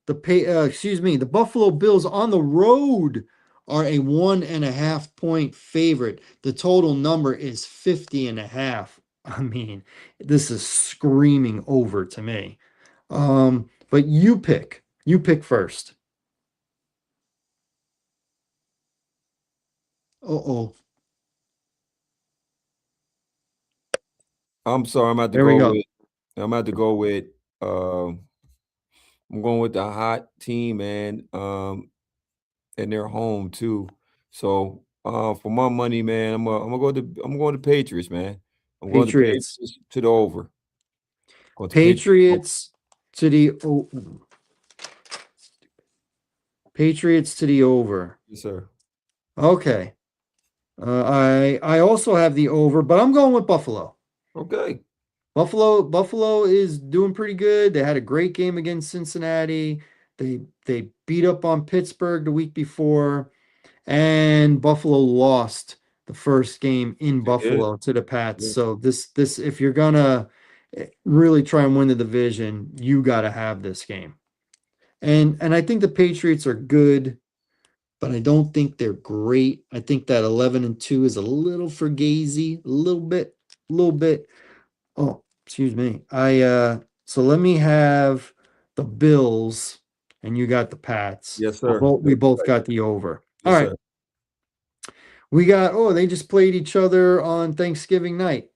The Buffalo Bills on the road are a 1.5 point favorite. The total number is 50.5. I mean, this is screaming over to me. But you pick. You pick first. Uh-oh. I'm sorry. There we go. I'm about to go with. Um, I'm going with the hot team, man. And they're home too. So, for my money, man, I'm going to Patriots, man. I'm going to Patriots. Patriots to the over. Going to Patriots. Patriots to the Patriots to the over. Yes, sir. Okay. I also have the over, but I'm going with Buffalo. Okay. Buffalo is doing pretty good. They had a great game against Cincinnati. They beat up on Pittsburgh the week before, and Buffalo lost the first game in They did. Buffalo to the Pats. Yeah. So this if you're gonna really try and win the division, you got to have this game. And I think the Patriots are good, but I don't think they're great. I think that 11-2 is a little fugazi, a little bit. Oh, excuse me. So let me have the Bills and you got the Pats. Yes, sir. We That's both right. got the over. All Yes, right. sir. We got they just played each other on Thanksgiving night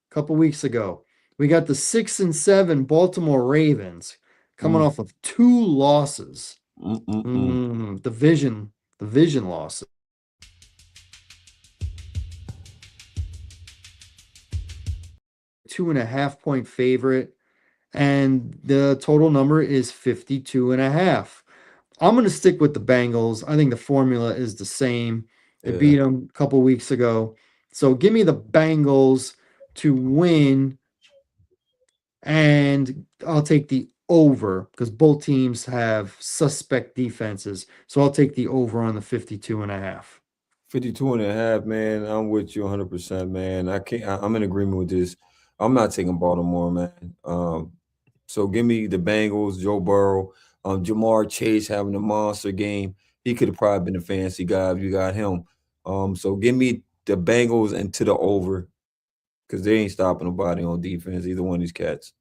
a couple weeks ago. We got the 6-7 Baltimore Ravens coming off of two losses. Mm-mm-mm. Division losses. 2.5 point favorite, and the total number is 52 and a half. I'm going to stick with the Bengals. I think the formula is the same. They Yeah. beat them a couple weeks ago. So give me the Bengals to win, and I'll take the over because both teams have suspect defenses. So I'll take the over on the 52 and a half. 52 and a half, man. I'm with you 100%, man. I can't, I'm in agreement with this. I'm not taking Baltimore, man. So give me the Bengals, Joe Burrow, Jamar Chase having a monster game. He could have probably been a fancy guy if you got him. So give me the Bengals and to the over because they ain't stopping nobody on defense, either one of these cats.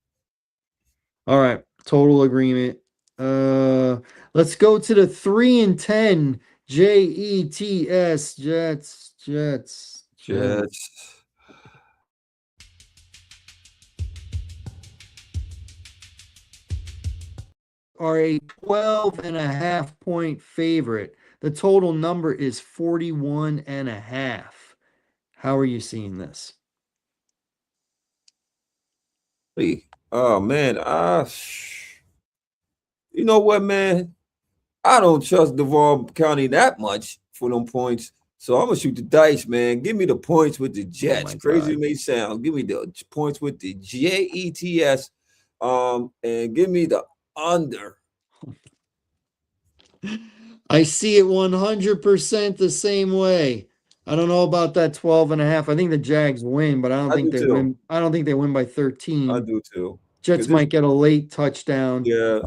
All right, total agreement. Uh, let's go to the 3-10 Jets, Jets. Jets. Are a 12.5 point favorite. The total number is 41 and a half. How are you seeing this? Hey, oh man, you know what, man? I don't trust Duval County that much for them points. So I'm gonna shoot the dice, man. Give me the points with the Oh Jets. my Crazy it God. may sound. Give me the points with the Jets. And give me the under. I see it 100% the same way. I don't know about that 12 and a half. I think the Jags win, but I don't I think do they too. win. I don't think they win by I 13. do too. Jets Cause this, might get a late touchdown. yeah,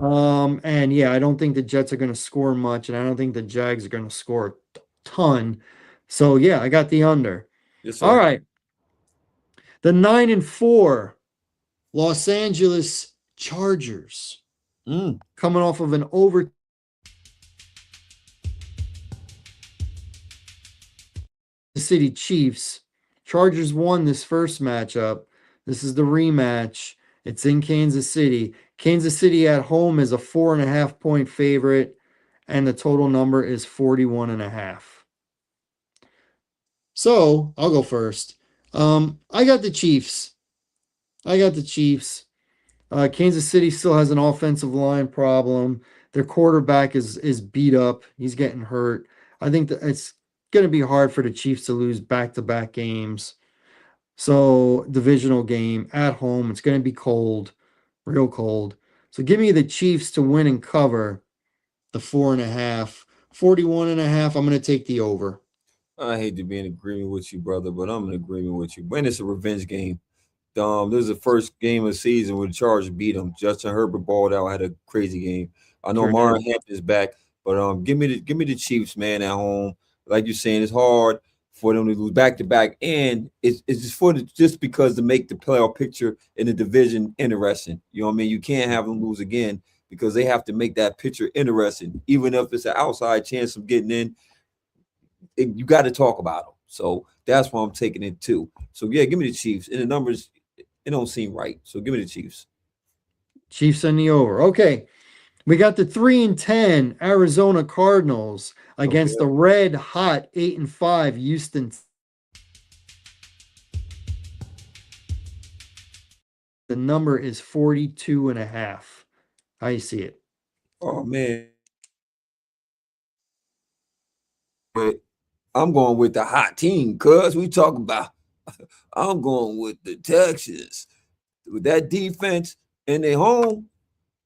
And yeah, I don't think the Jets are going to score much, and I don't think the Jags are going to score a ton. So yeah, I got the under. yes, All sir. right. The 9-4 Los Angeles Chargers Mm. coming off of an over the City Chiefs. Chargers won this first matchup. This is the rematch. It's in Kansas City. Kansas City at home is a 4.5 point favorite, and the total number is 41 and a half. So I'll go first. I got the Chiefs. I got the Chiefs. Kansas City still has an offensive line problem. Their quarterback is beat up. He's getting hurt. I think that it's going to be hard for the Chiefs to lose back-to-back games. So divisional game at home. It's going to be cold, real cold. So give me the Chiefs to win and cover the 4.5. 41 and a half. I'm going to take the over. I hate to be in agreement with you, brother, but I'm in agreement with you. When it's a revenge game. This is the first game of the season where the Chargers beat them. Justin Herbert balled out, had a crazy game. I know Sure Mara did. Hampton's back, but give me the Chiefs, man, at home. Like you're saying, it's hard for them to lose back to back, and it's just just because to make the playoff picture in the division interesting. You know what I mean? You can't have them lose again because they have to make that picture interesting, even if it's an outside chance of getting in. You got to talk about them. So that's why I'm taking it too. So yeah, give me the Chiefs. And the numbers, it don't seem right. So give me the Chiefs. Chiefs and the over. Okay. We got the 3-10 Arizona Cardinals against Okay. the red hot 8-5 Houston. The number is 42 and a half. How you see it? Oh man. But I'm going with the hot team, cuz we talk about I'm going with the Texans. With that defense and they home,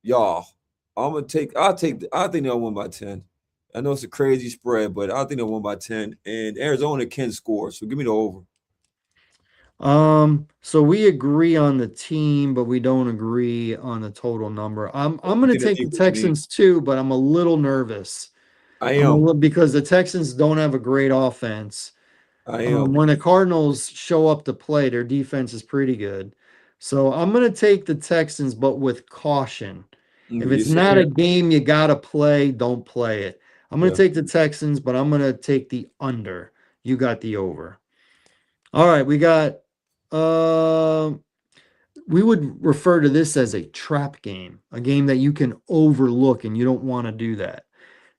y'all. I think they'll win by 10. I know it's a crazy spread, but I think they'll win by 10. And Arizona can score. So give me the over. So we agree on the team, but we don't agree on the total number. I'm I gonna think I take need the what you need. Texans too, but I'm a little nervous. I I'm a am. little because the Texans don't have a great offense. I am. When the Cardinals show up to play, their defense is pretty good. So I'm going to take the Texans, but with caution. If You're it's not a saying, game you got to play, don't play it. I'm going to yeah. take the Texans, but I'm going to take the under. You got the over. All right, we got um we would refer to this as a trap game, a game that you can overlook, and you don't want to do that.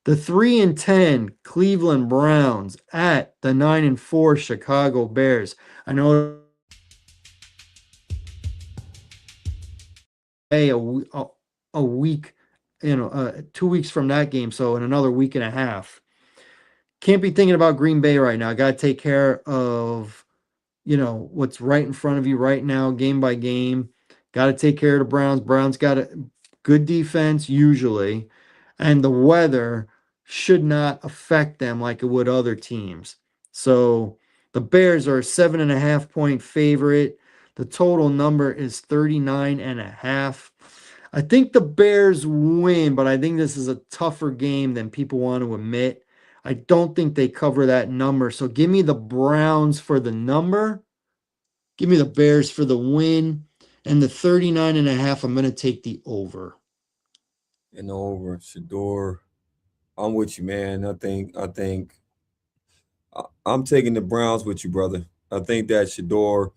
The 3-10 Cleveland Browns at the 9-4 Chicago Bears. I know a week, 2 weeks from that game, so in another week and a half. Can't be thinking about Green Bay right now. I got to take care of what's right in front of you right now, game by game. Got to take care of the Browns. Browns got a good defense usually, and the weather should not affect them like it would other teams. So the Bears are a 7.5 point favorite. The total number is 39.5. I think the Bears win, but I think this is a tougher game than people want to admit. I don't think they cover that number. So give me the Browns for the number. Give me the Bears for the win. And the 39.5, I'm going to take the over. And over Shador. I'm with you, man. I'm taking the Browns with you, brother. I think that Shador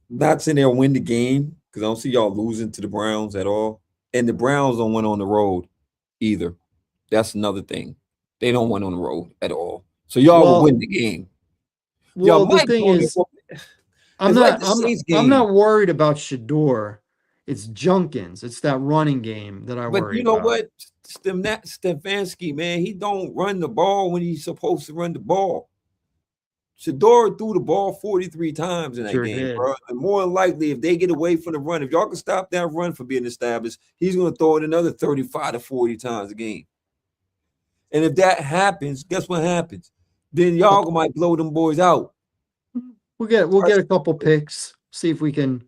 not sitting there win the game because I don't see y'all losing to the Browns at all. And the Browns don't win on the road either. That's another thing. They don't win on the road at all. So y'all will Well, win the game. Y'all well, the might thing blow the is, I'm It's like not the I'm Saints I'm game. not worried about Shador. It's Junkins. It's that running game that I But worry you know about. what? Stefanski, man, he don't run the ball when he's supposed to run the ball. Shador threw the ball 43 times in that Sure game, did. bro. And more than likely, if they get away from the run, if y'all can stop that run from being established, he's going to throw it another 35 to 40 times a game. And if that happens, guess what happens? Then y'all might blow them boys out. We'll get a couple picks. See if we can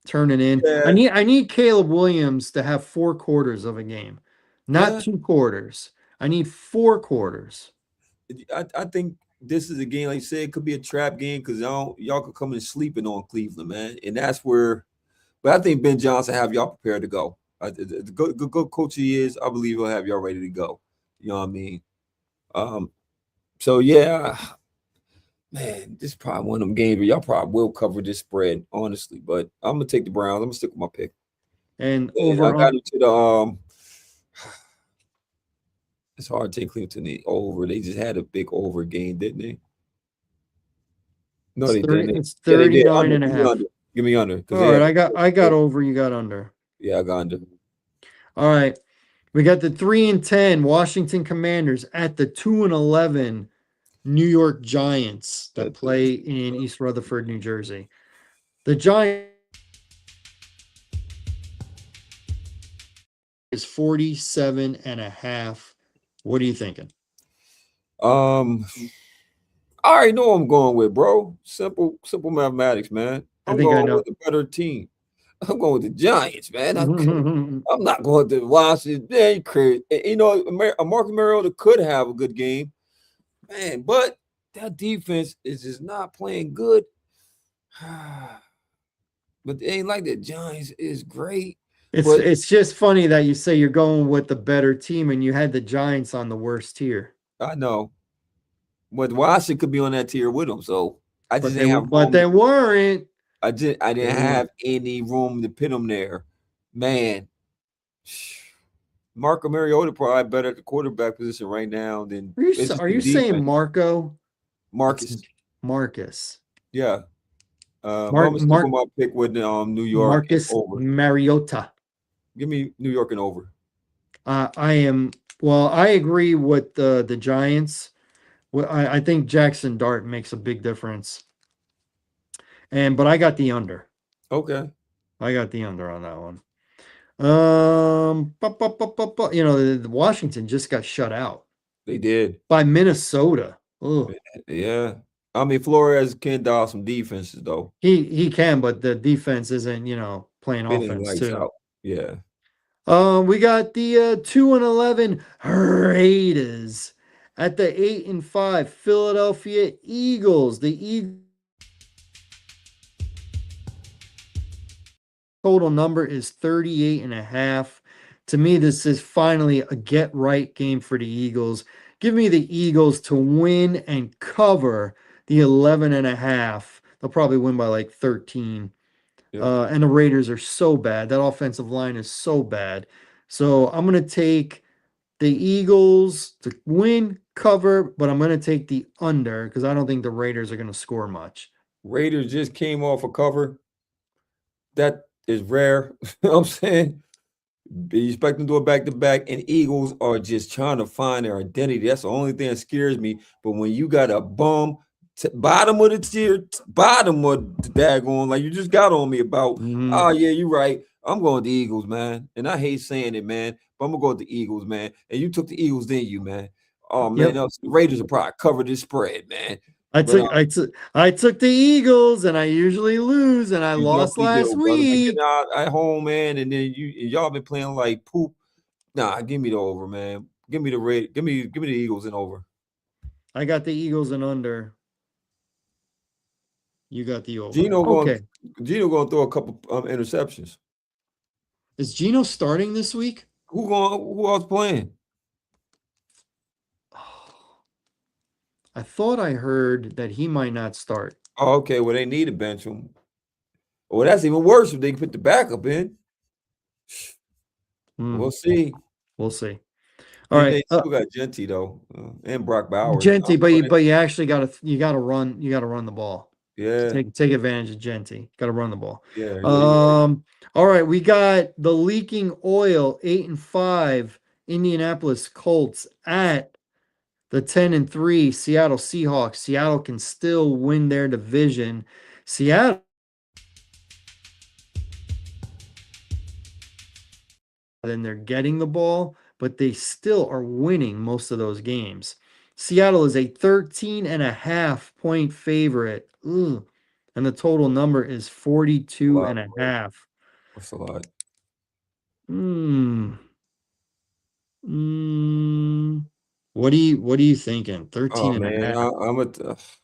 turn it in. I Yeah, need I need Caleb Williams to have 4 quarters of a game, not yeah. 2 quarters. I need 4 quarters. I think this is a game, like you said, it could be a trap game because y'all could come in sleeping on Cleveland, man. And that's where, but I think Ben Johnson have y'all prepared to go. The good coach he is, I believe he'll have y'all ready to go. You know what I mean? Um, so yeah, man, this is probably one of them games where y'all probably will cover this spread, honestly. But I'm gonna take the Browns. I'm gonna stick with my pick. And And I over got into the it's hard to take Cleveland to the over. They just had a big over game, didn't they? No, it's they 30 didn't. it's Yeah, they did. 39 Under. and a Give me half. under. Give me under. Because All they right, had I got over, you got under. yeah, I got under. All right. We got the 3-10 Washington Commanders at the 2-11 New York Giants that That play in East Rutherford, New Jersey. The Giants is 47.5. What are you thinking? um I already know what I'm going with, bro. Simple mathematics, man. I I'm think I going know. with a better team. I'm going with the Giants, man. I'm not going to Washington. Man, you crazy. You know, Marcus Mariota could have a good game, man, but that defense is just not playing good. But it ain't like the Giants is great. It's But it's just funny that you say you're going with the better team and you had the Giants on the worst tier. I know, but Washington could be on that tier with them. So I But just they ain't have but room. they weren't. I They didn't weren't. have any room to put them there, man. Marco Mariota probably better at the quarterback position right now than it's just Are the you saying defense. Marco? It's Marcus, Marcus. yeah. But I'm Mark gonna stick with Mark my pick with New York and Marcus over. Mariota. Give me New York and over. I am well, I agree with the Giants. Well, I think Jackson Dart makes a big difference. But I got the under. Okay, I got the under on that one. The Washington just got shut out they did. by Minnesota. Oh, Yeah, I mean Flores can dial some defenses though. he can, but the defense isn't, playing Spinning offense lights too. out. Yeah, We got the 2-11 Raiders at the 8-5 Philadelphia Eagles. The Eagles total number is 38.5. To me, this is finally a get right game for the Eagles. Give me the Eagles to win and cover the 11.5. They'll probably win by like 13. Yep. And the Raiders are so bad. That offensive line is so bad. So I'm going to take the Eagles to win, cover, but I'm going to take the under because I don't think the Raiders are going to score much. Raiders just came off a cover. That is rare. You know what I'm saying? You expect them to do it back to back, and Eagles are just trying to find their identity. That's the only thing that scares me. But when you got a bum bottom of the tier, bottom of the daggone, like you just got on me about, Mhm. oh yeah, you're right. I'm going with the Eagles, man. And I hate saying it, man, but I'm gonna go with the Eagles, man. And you took the Eagles, didn't you, man? Oh man, Yep. the Raiders will probably cover this spread, man. I But took I took I took the Eagles and I usually lose and I you lost definitely last do, brother. But getting week. out at home, man, and then y'all been playing like poop. Nah, give me the over, man. Give me the rate. Give me the Eagles and over. I got the Eagles and under. You got the over. Gino going Okay. Gino going to throw a couple interceptions. Is Gino starting this week? Who else playing? I thought I heard that he might not start. Oh, okay. Well, they need to bench him. Well, that's even worse if they put the backup in. Hmm, We'll see. we'll see. All And right. they still got Genty though, and Brock Bowers. Genti, but you actually gotta run the ball. Yeah, Take advantage of Genti. Gotta run the ball. yeah, yeah. You're right. All right, we got the leaking oil 8-5 Indianapolis Colts at the 10-3 Seattle Seahawks. Seattle can still win their division. Seattle, then they're getting the ball, but they still are winning most of those games. Seattle is a 13.5 point favorite. Ugh. And the total number is A 42 lot, and a bro. half. That's a lot. Hmm. Mm, what are you thinking? Oh 13 and a man, half.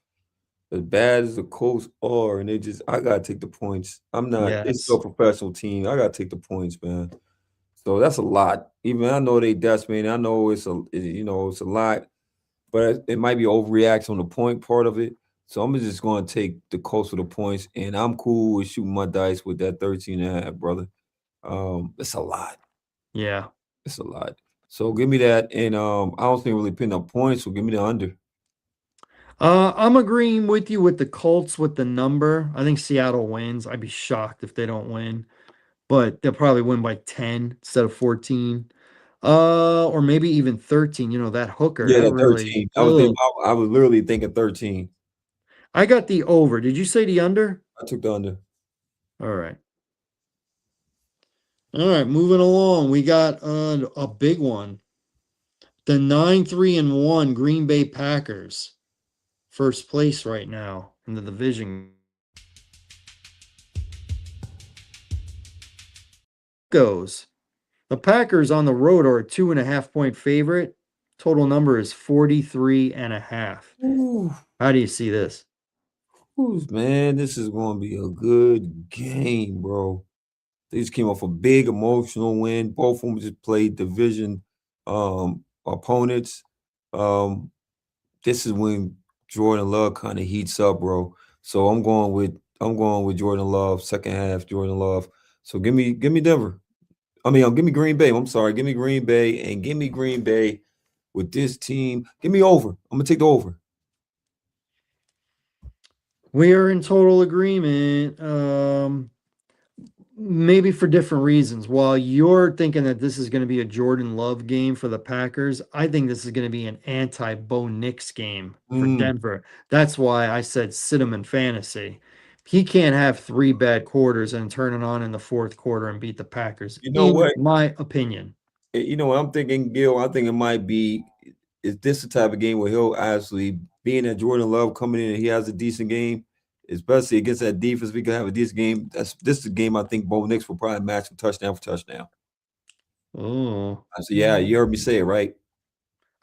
as bad as the Colts are, and I gotta take the points. I'm not. It's still Yes. a professional team. I gotta take the points, man. So that's a lot. Even I know they desperate. I know it's a lot, but it might be overreaction on the point part of it. So I'm just going to take the Colts for the points, and I'm cool with shooting my dice with that 13 and a half, brother. It's a lot. Yeah. It's a lot. So give me that, and I don't think really putting up points. So give me the under. I'm agreeing with you with the Colts with the number. I think Seattle wins. I'd be shocked if they don't win, but they'll probably win by 10 instead of 14. Or maybe even 13. That hooker, Yeah, that that really, 13. ugh. I was literally thinking 13. I got the over. Did you say the under? I took the under. All right. All right, moving along. We got a big one. The 9-3-1 Green Bay Packers. First place right now in the division. Goes. The Packers on the road are a 2.5 point favorite. Total number is 43 and a half. Ooh, How do you see this? man, this is going to be a good game, bro. They just came off a big emotional win. Both of them just played division opponents. Um, this is when Jordan Love kind of heats up, bro. So I'm going with Jordan Love, second half, Jordan Love. So give me Denver. I mean, give me Green Bay. I'm sorry, give me Green Bay and give me Green Bay with this team. Give me over. I'm gonna take the over. We are in total agreement. Maybe for different reasons. While you're thinking that this is going to be a Jordan Love game for the Packers, I think this is going to be an anti-Bo Nix game for Mm. Denver. That's why I said sit him in fantasy. He can't have three bad quarters and turn it on in the fourth quarter and beat the Packers, You know in what? my opinion. You know what I'm thinking, Gil? I think it might be is this the type of game where he'll actually being that Jordan Love coming in and he has a decent game, especially against that defense. We can have a decent game. This is a game I think Bo Nix will probably match for touchdown for touchdown. Oh, I said, yeah, you heard me say it, right?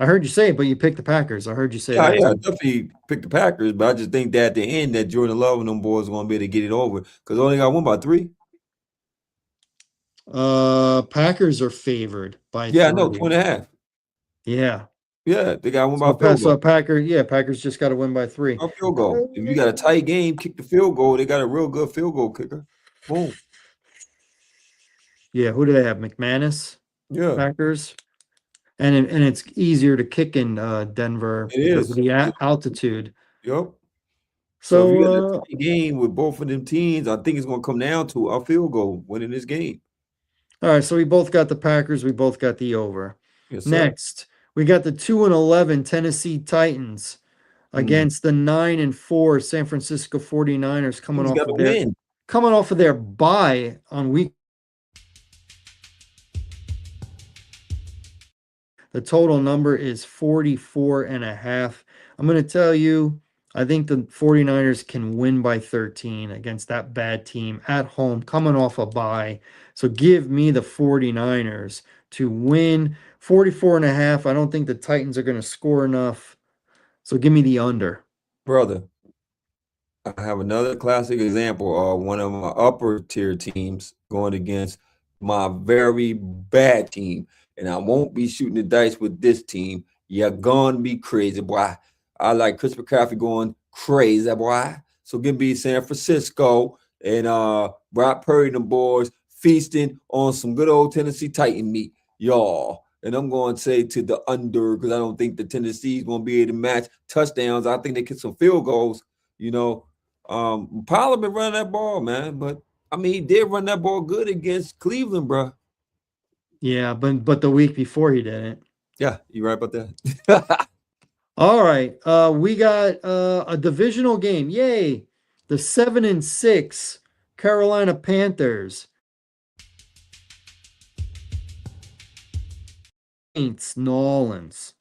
I heard you say it, but you picked the Packers. I heard you say Yeah, that yeah, I too. definitely picked the Packers, but I just think that at the end that Jordan Love and them boys are gonna be able to get it over because they only got one by three. Packers are favored by Yeah, I know, two 3. and a half. Yeah. Yeah, they got one by So, field goal. Packers just got to win by 3. A field goal. If you got a tight game, kick the field goal. They got a real good field goal kicker. Boom. Yeah, who do they have? McManus, Yeah, Packers, and it's easier to kick in Denver it because of is. the altitude. Yep. So if you So, got a tight game with both of them teams, I think it's going to come down to a field goal winning this game. all right, so we both got the Packers, we both got the over. Yes, sir. Next, we got the 2-11 Tennessee Titans Mm. against the 9-4 San Francisco 49ers He's got to win. coming off of their bye on week. The total number is 44 and a half. I'm going to tell you, I think the 49ers can win by 13 against that bad team at home coming off a bye. So give me the 49ers to win 44 and a half. I don't think the Titans are going to score enough. So give me the under. Brother, I have another classic example of one of my upper tier teams going against my very bad team. And I won't be shooting the dice with this team. You're going to be crazy, boy. I like Chris McCaffrey going crazy, boy. So give me San Francisco and Brock Purdy and the boys feasting on some good old Tennessee Titan meat, y'all. And I'm going to say to the under because I don't think the Tennessee's going to be able to match touchdowns. I think they get some field goals, you know. Pollard been running that ball, man, but I mean, he did run that ball good against Cleveland, bro. Yeah, but the week before he didn't. Yeah, you right about that. All right. We got a divisional game. Yay. The 7-6 Carolina Panthers. Saints, Nolans.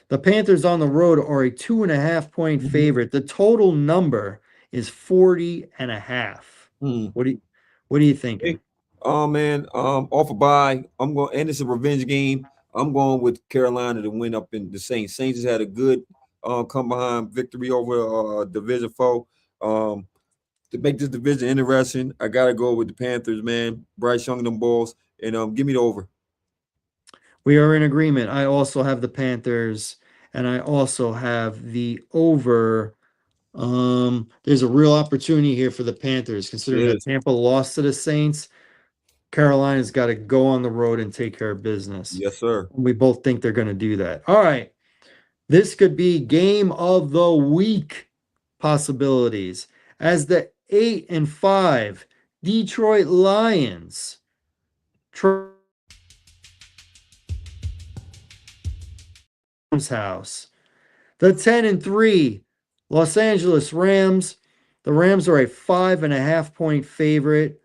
The Panthers on the road are a 2.5 point favorite. The total number is 40 and a half. Hmm. What are you thinking? Oh man, off a bye. I'm going, and it's a revenge game. I'm going with Carolina to win up in the Saints. Saints has had a good come behind victory over division foe. To make this division interesting, I gotta go with the Panthers, man. Bryce Young and them balls, and give me the over. We are in agreement. I also have the Panthers and I also have the over. There's a real opportunity here for the Panthers, considering that Yes, Tampa lost to the Saints. Carolina's got to go on the road and take care of business. yes, sir. We both think they're going to do that. All right. This could be game of the week possibilities as the 8-5 Detroit Lions house. The 10-3 Los Angeles Rams. The Rams are a 5.5 point favorite.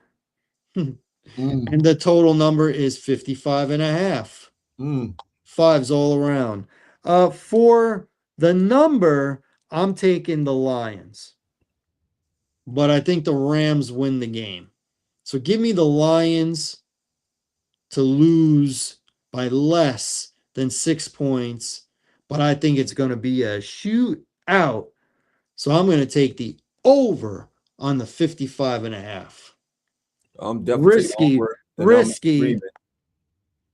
Mm, And the total number is 55 and a half. mm. Fives all around. For the number, I'm taking the Lions. But I think the Rams win the game. So give me the Lions to lose by less than 6 points. But I think it's going to be a shootout. So I'm going to take the over on the 55 and a half. I'm definitely taking Risky, over, and risky.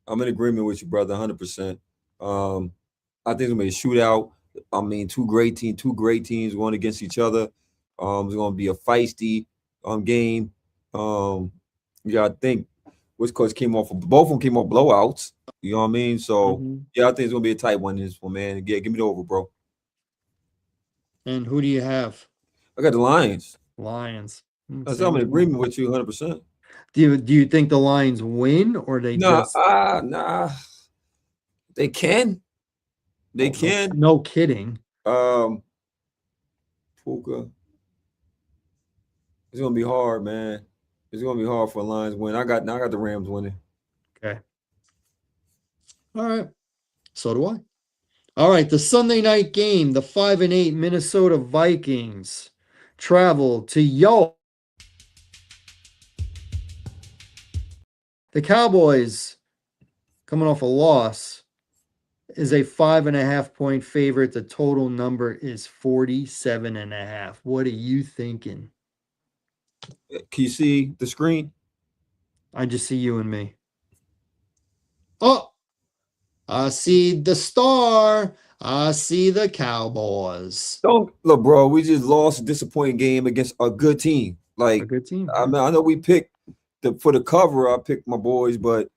I'm in agreement with you, brother, 100%. I think it's gonna be a shootout. I mean, two great teams going against each other. It's gonna be a feisty game. Yeah, I think which coach came off of both of them came off blowouts. You know what I mean? So Mhm. yeah, I think it's gonna be a tight one. This one, man. Yeah, give me the over, bro. And who do you have? I got the Lions. Lions. I'm Same in as me. agreement with you 100%. Do you think the Lions win or they Nah, just nah. They can. They oh, no, can. no kidding. Um, Puka. It's gonna be hard, man. It's gonna be hard for Lions win. I got the Rams winning. Okay. All right. So do I. All right. The Sunday night game, the 5-8 Minnesota Vikings travel to Yo. The Cowboys, coming off a loss, is a 5.5 point favorite. The total number is 47 and a half. What are you thinking? Can you see the screen? I just see you and me. Oh, I see the star. I see the Cowboys. Don't look, bro. We just lost a disappointing game against a good team. A Like, good team. I Yeah. mean, I know we picked for the cover. I picked my boys, but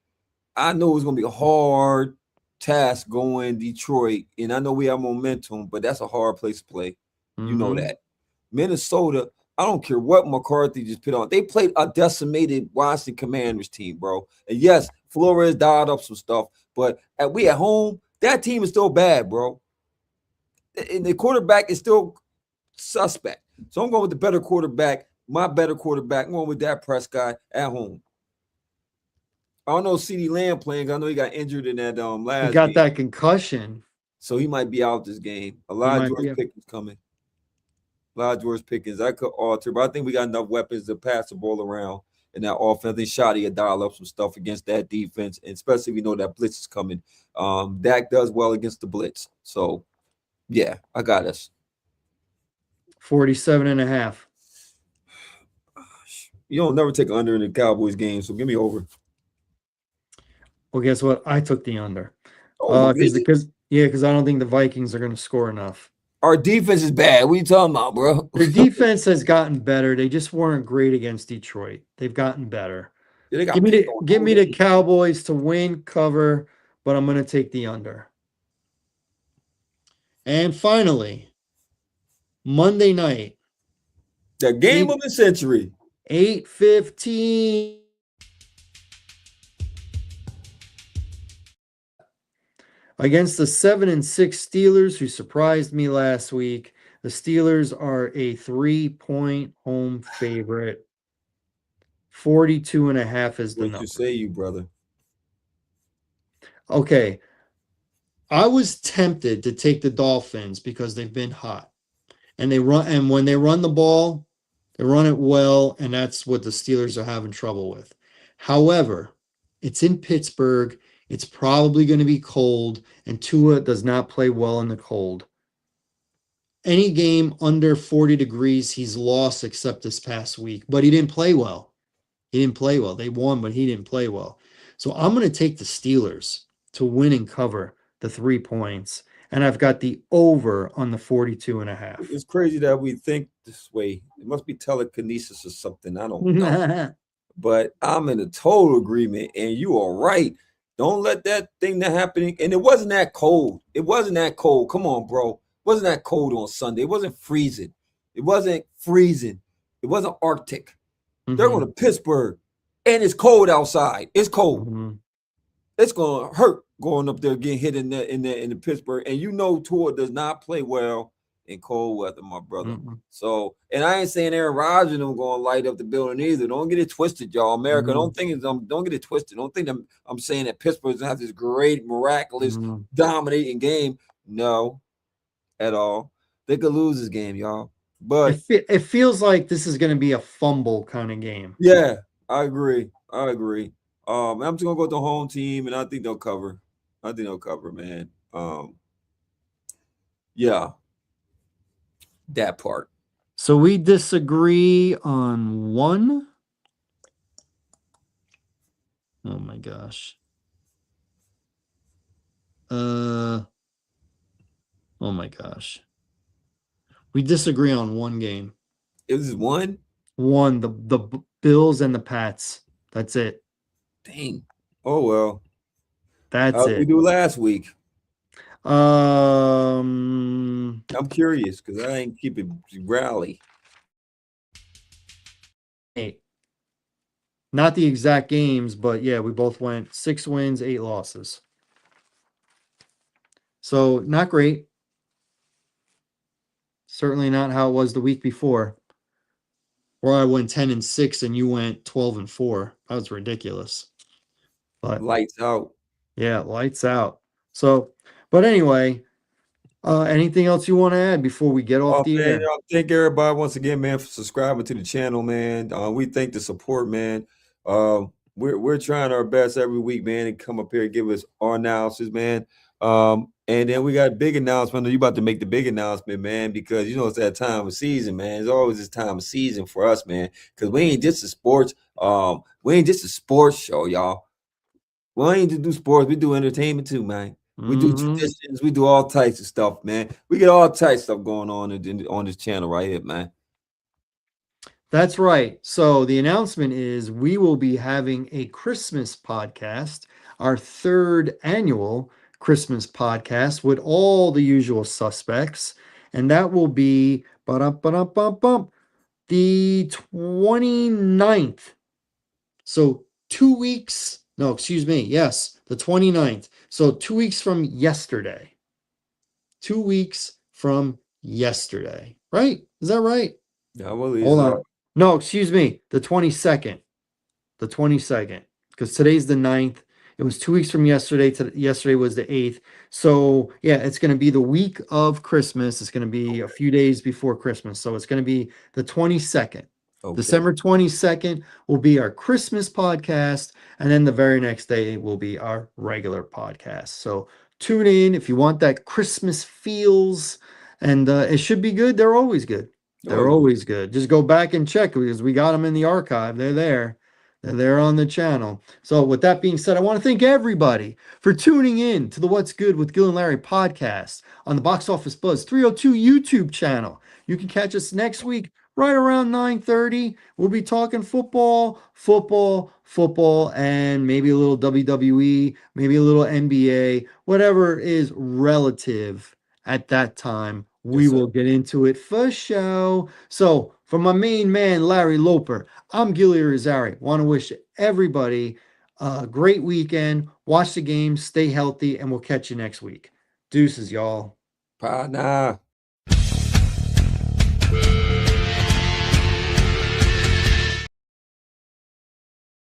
I know it's gonna be a hard task going Detroit, and I know we have momentum, but that's a hard place to play. You know Mm-hmm. that. Minnesota, I don't care what McCarthy just put on. They played a decimated Washington Commanders team, bro. And yes, Flores dialed up some stuff, but we at home, that team is still bad, bro. And the quarterback is still suspect. So I'm going with the better quarterback, my better quarterback. I'm going with Dak Prescott at home. I don't know CD Lamb playing. I know he got injured in that He last got game. that concussion. So he might be out this game. A He lot of might George be. Pickens coming. A lot of George Pickens. I could alter, but I think we got enough weapons to pass the ball around in that offense. I think Shoddy will dial up some stuff against that defense, and especially if we know that blitz is coming. Dak does well against the blitz. So, yeah, I got us. 47 and a half. You don't never take under in the Cowboys game, so give me over. Well, guess what? I took the under. Oh, really? Because I don't think the Vikings are going to score enough. Our defense is bad. What are you talking about, bro? Their defense has gotten better. They just weren't great against Detroit. They've gotten better. Yeah, they Give got me picked the on give all me the game. Cowboys to win, cover, but I'm going to take the under. And finally, Monday night, The game of the century. 8:15 against the 7-6 Steelers, who surprised me last week. The Steelers are a 3-point home favorite. 42 and a half is the What you number. say, you brother? Okay. I was tempted to take the Dolphins because they've been hot. And when they run the ball, they run it well, and that's what the Steelers are having trouble with. However, it's in Pittsburgh. It's probably going to be cold, and Tua does not play well in the cold. Any game under 40 degrees, he's lost except this past week, but he didn't play well. He didn't play well. They won, but he didn't play well. So I'm going to take the Steelers to win and cover the 3 points. And I've got the over on the 42 and a half. It's crazy that we think this way. It must be telekinesis or something. I don't know. But I'm in a total agreement, and you are right. Don't let that thing that happening. And it wasn't that cold. It wasn't that cold. Come on, bro. It wasn't that cold on Sunday. It wasn't freezing. It wasn't freezing. It wasn't Arctic. They're going to Pittsburgh, and it's cold outside. It's cold. Mhm. It's going to hurt going up there getting hit in the Pittsburgh. And you know Tua does not play well in cold weather, my brother. So, and I ain't saying Aaron Rodgers and them going to light up the building either. Don't get it twisted, y'all. America, don't get it twisted. Don't think I'm saying that Pittsburgh's going to have this great, miraculous, dominating game. No, at all. They could lose this game, y'all. But it feels like this is going to be a fumble kind of game. Yeah, I agree. I'm just gonna go with the home team, and I think they'll cover. Man. Yeah, that part. So we disagree on one. Oh my gosh. Oh my gosh. We disagree on one game. It was one. One, the Bills and the Pats. That's it. Dang. Oh well. That's We it. do last week. I'm curious because I ain't keep it rally. Not the exact games, but yeah, we both went 6 wins, 8 losses. So not great. Certainly not how it was the week before, where I went 10-6 and you went 12-4. That was ridiculous. But lights out. Yeah, lights out. So, but anyway, anything else you want to add before we get off the air? Thank everybody once again, man, for subscribing to the channel, man. We thank the support, man. We're trying our best every week, man, and come up here and give us our analysis, man. And then we got a big announcement. You about to make the big announcement, man, because you know it's that time of season, man. It's always this time of season for us, man, because we ain't just a sports show, y'all. We ain't just do sports, we do entertainment too, man. We do Hmm. traditions. We do all types of stuff, man. We get all types of stuff going on on this channel right here, man. That's right. So the announcement is we will be having a Christmas podcast, our third annual Christmas podcast with all the usual suspects. And that will be ba-dum, the 29th. So 2 weeks. No, excuse me. Yes, the 29th. So 2 weeks from yesterday. 2 weeks from yesterday. Right? Is that right? Yeah, I believe Hold so. on. No, excuse me. The 22nd. The 22nd. Because today's the 9th. It was 2 weeks from yesterday. Yesterday was the 8th. So, yeah, it's going to be the week of Christmas. It's going to be a Okay. few days before Christmas. So, it's going to be the 22nd. Okay. December 22nd will be our Christmas podcast. And then the very next day will be our regular podcast. So, tune in if you want that Christmas feels. And it should be good. They're always good. Oh They're yeah. always good. Just go back and check because we got them in the archive. They're there. They're there on the channel. So, with that being said, I want to thank everybody for tuning in to the What's Good with Gil and Larry podcast on the Box Office Buzz 302 YouTube channel. You can catch us next week right around 9:30. We'll be talking football, and maybe a little WWE, maybe a little NBA, whatever is relative at that time. We Yes, sir. will get into it for show. So, for my main man, Larry Loper, I'm Gilly Rosari. Want to wish everybody a great weekend. Watch the game, stay healthy, and we'll catch you next week. Deuces, y'all. Nah.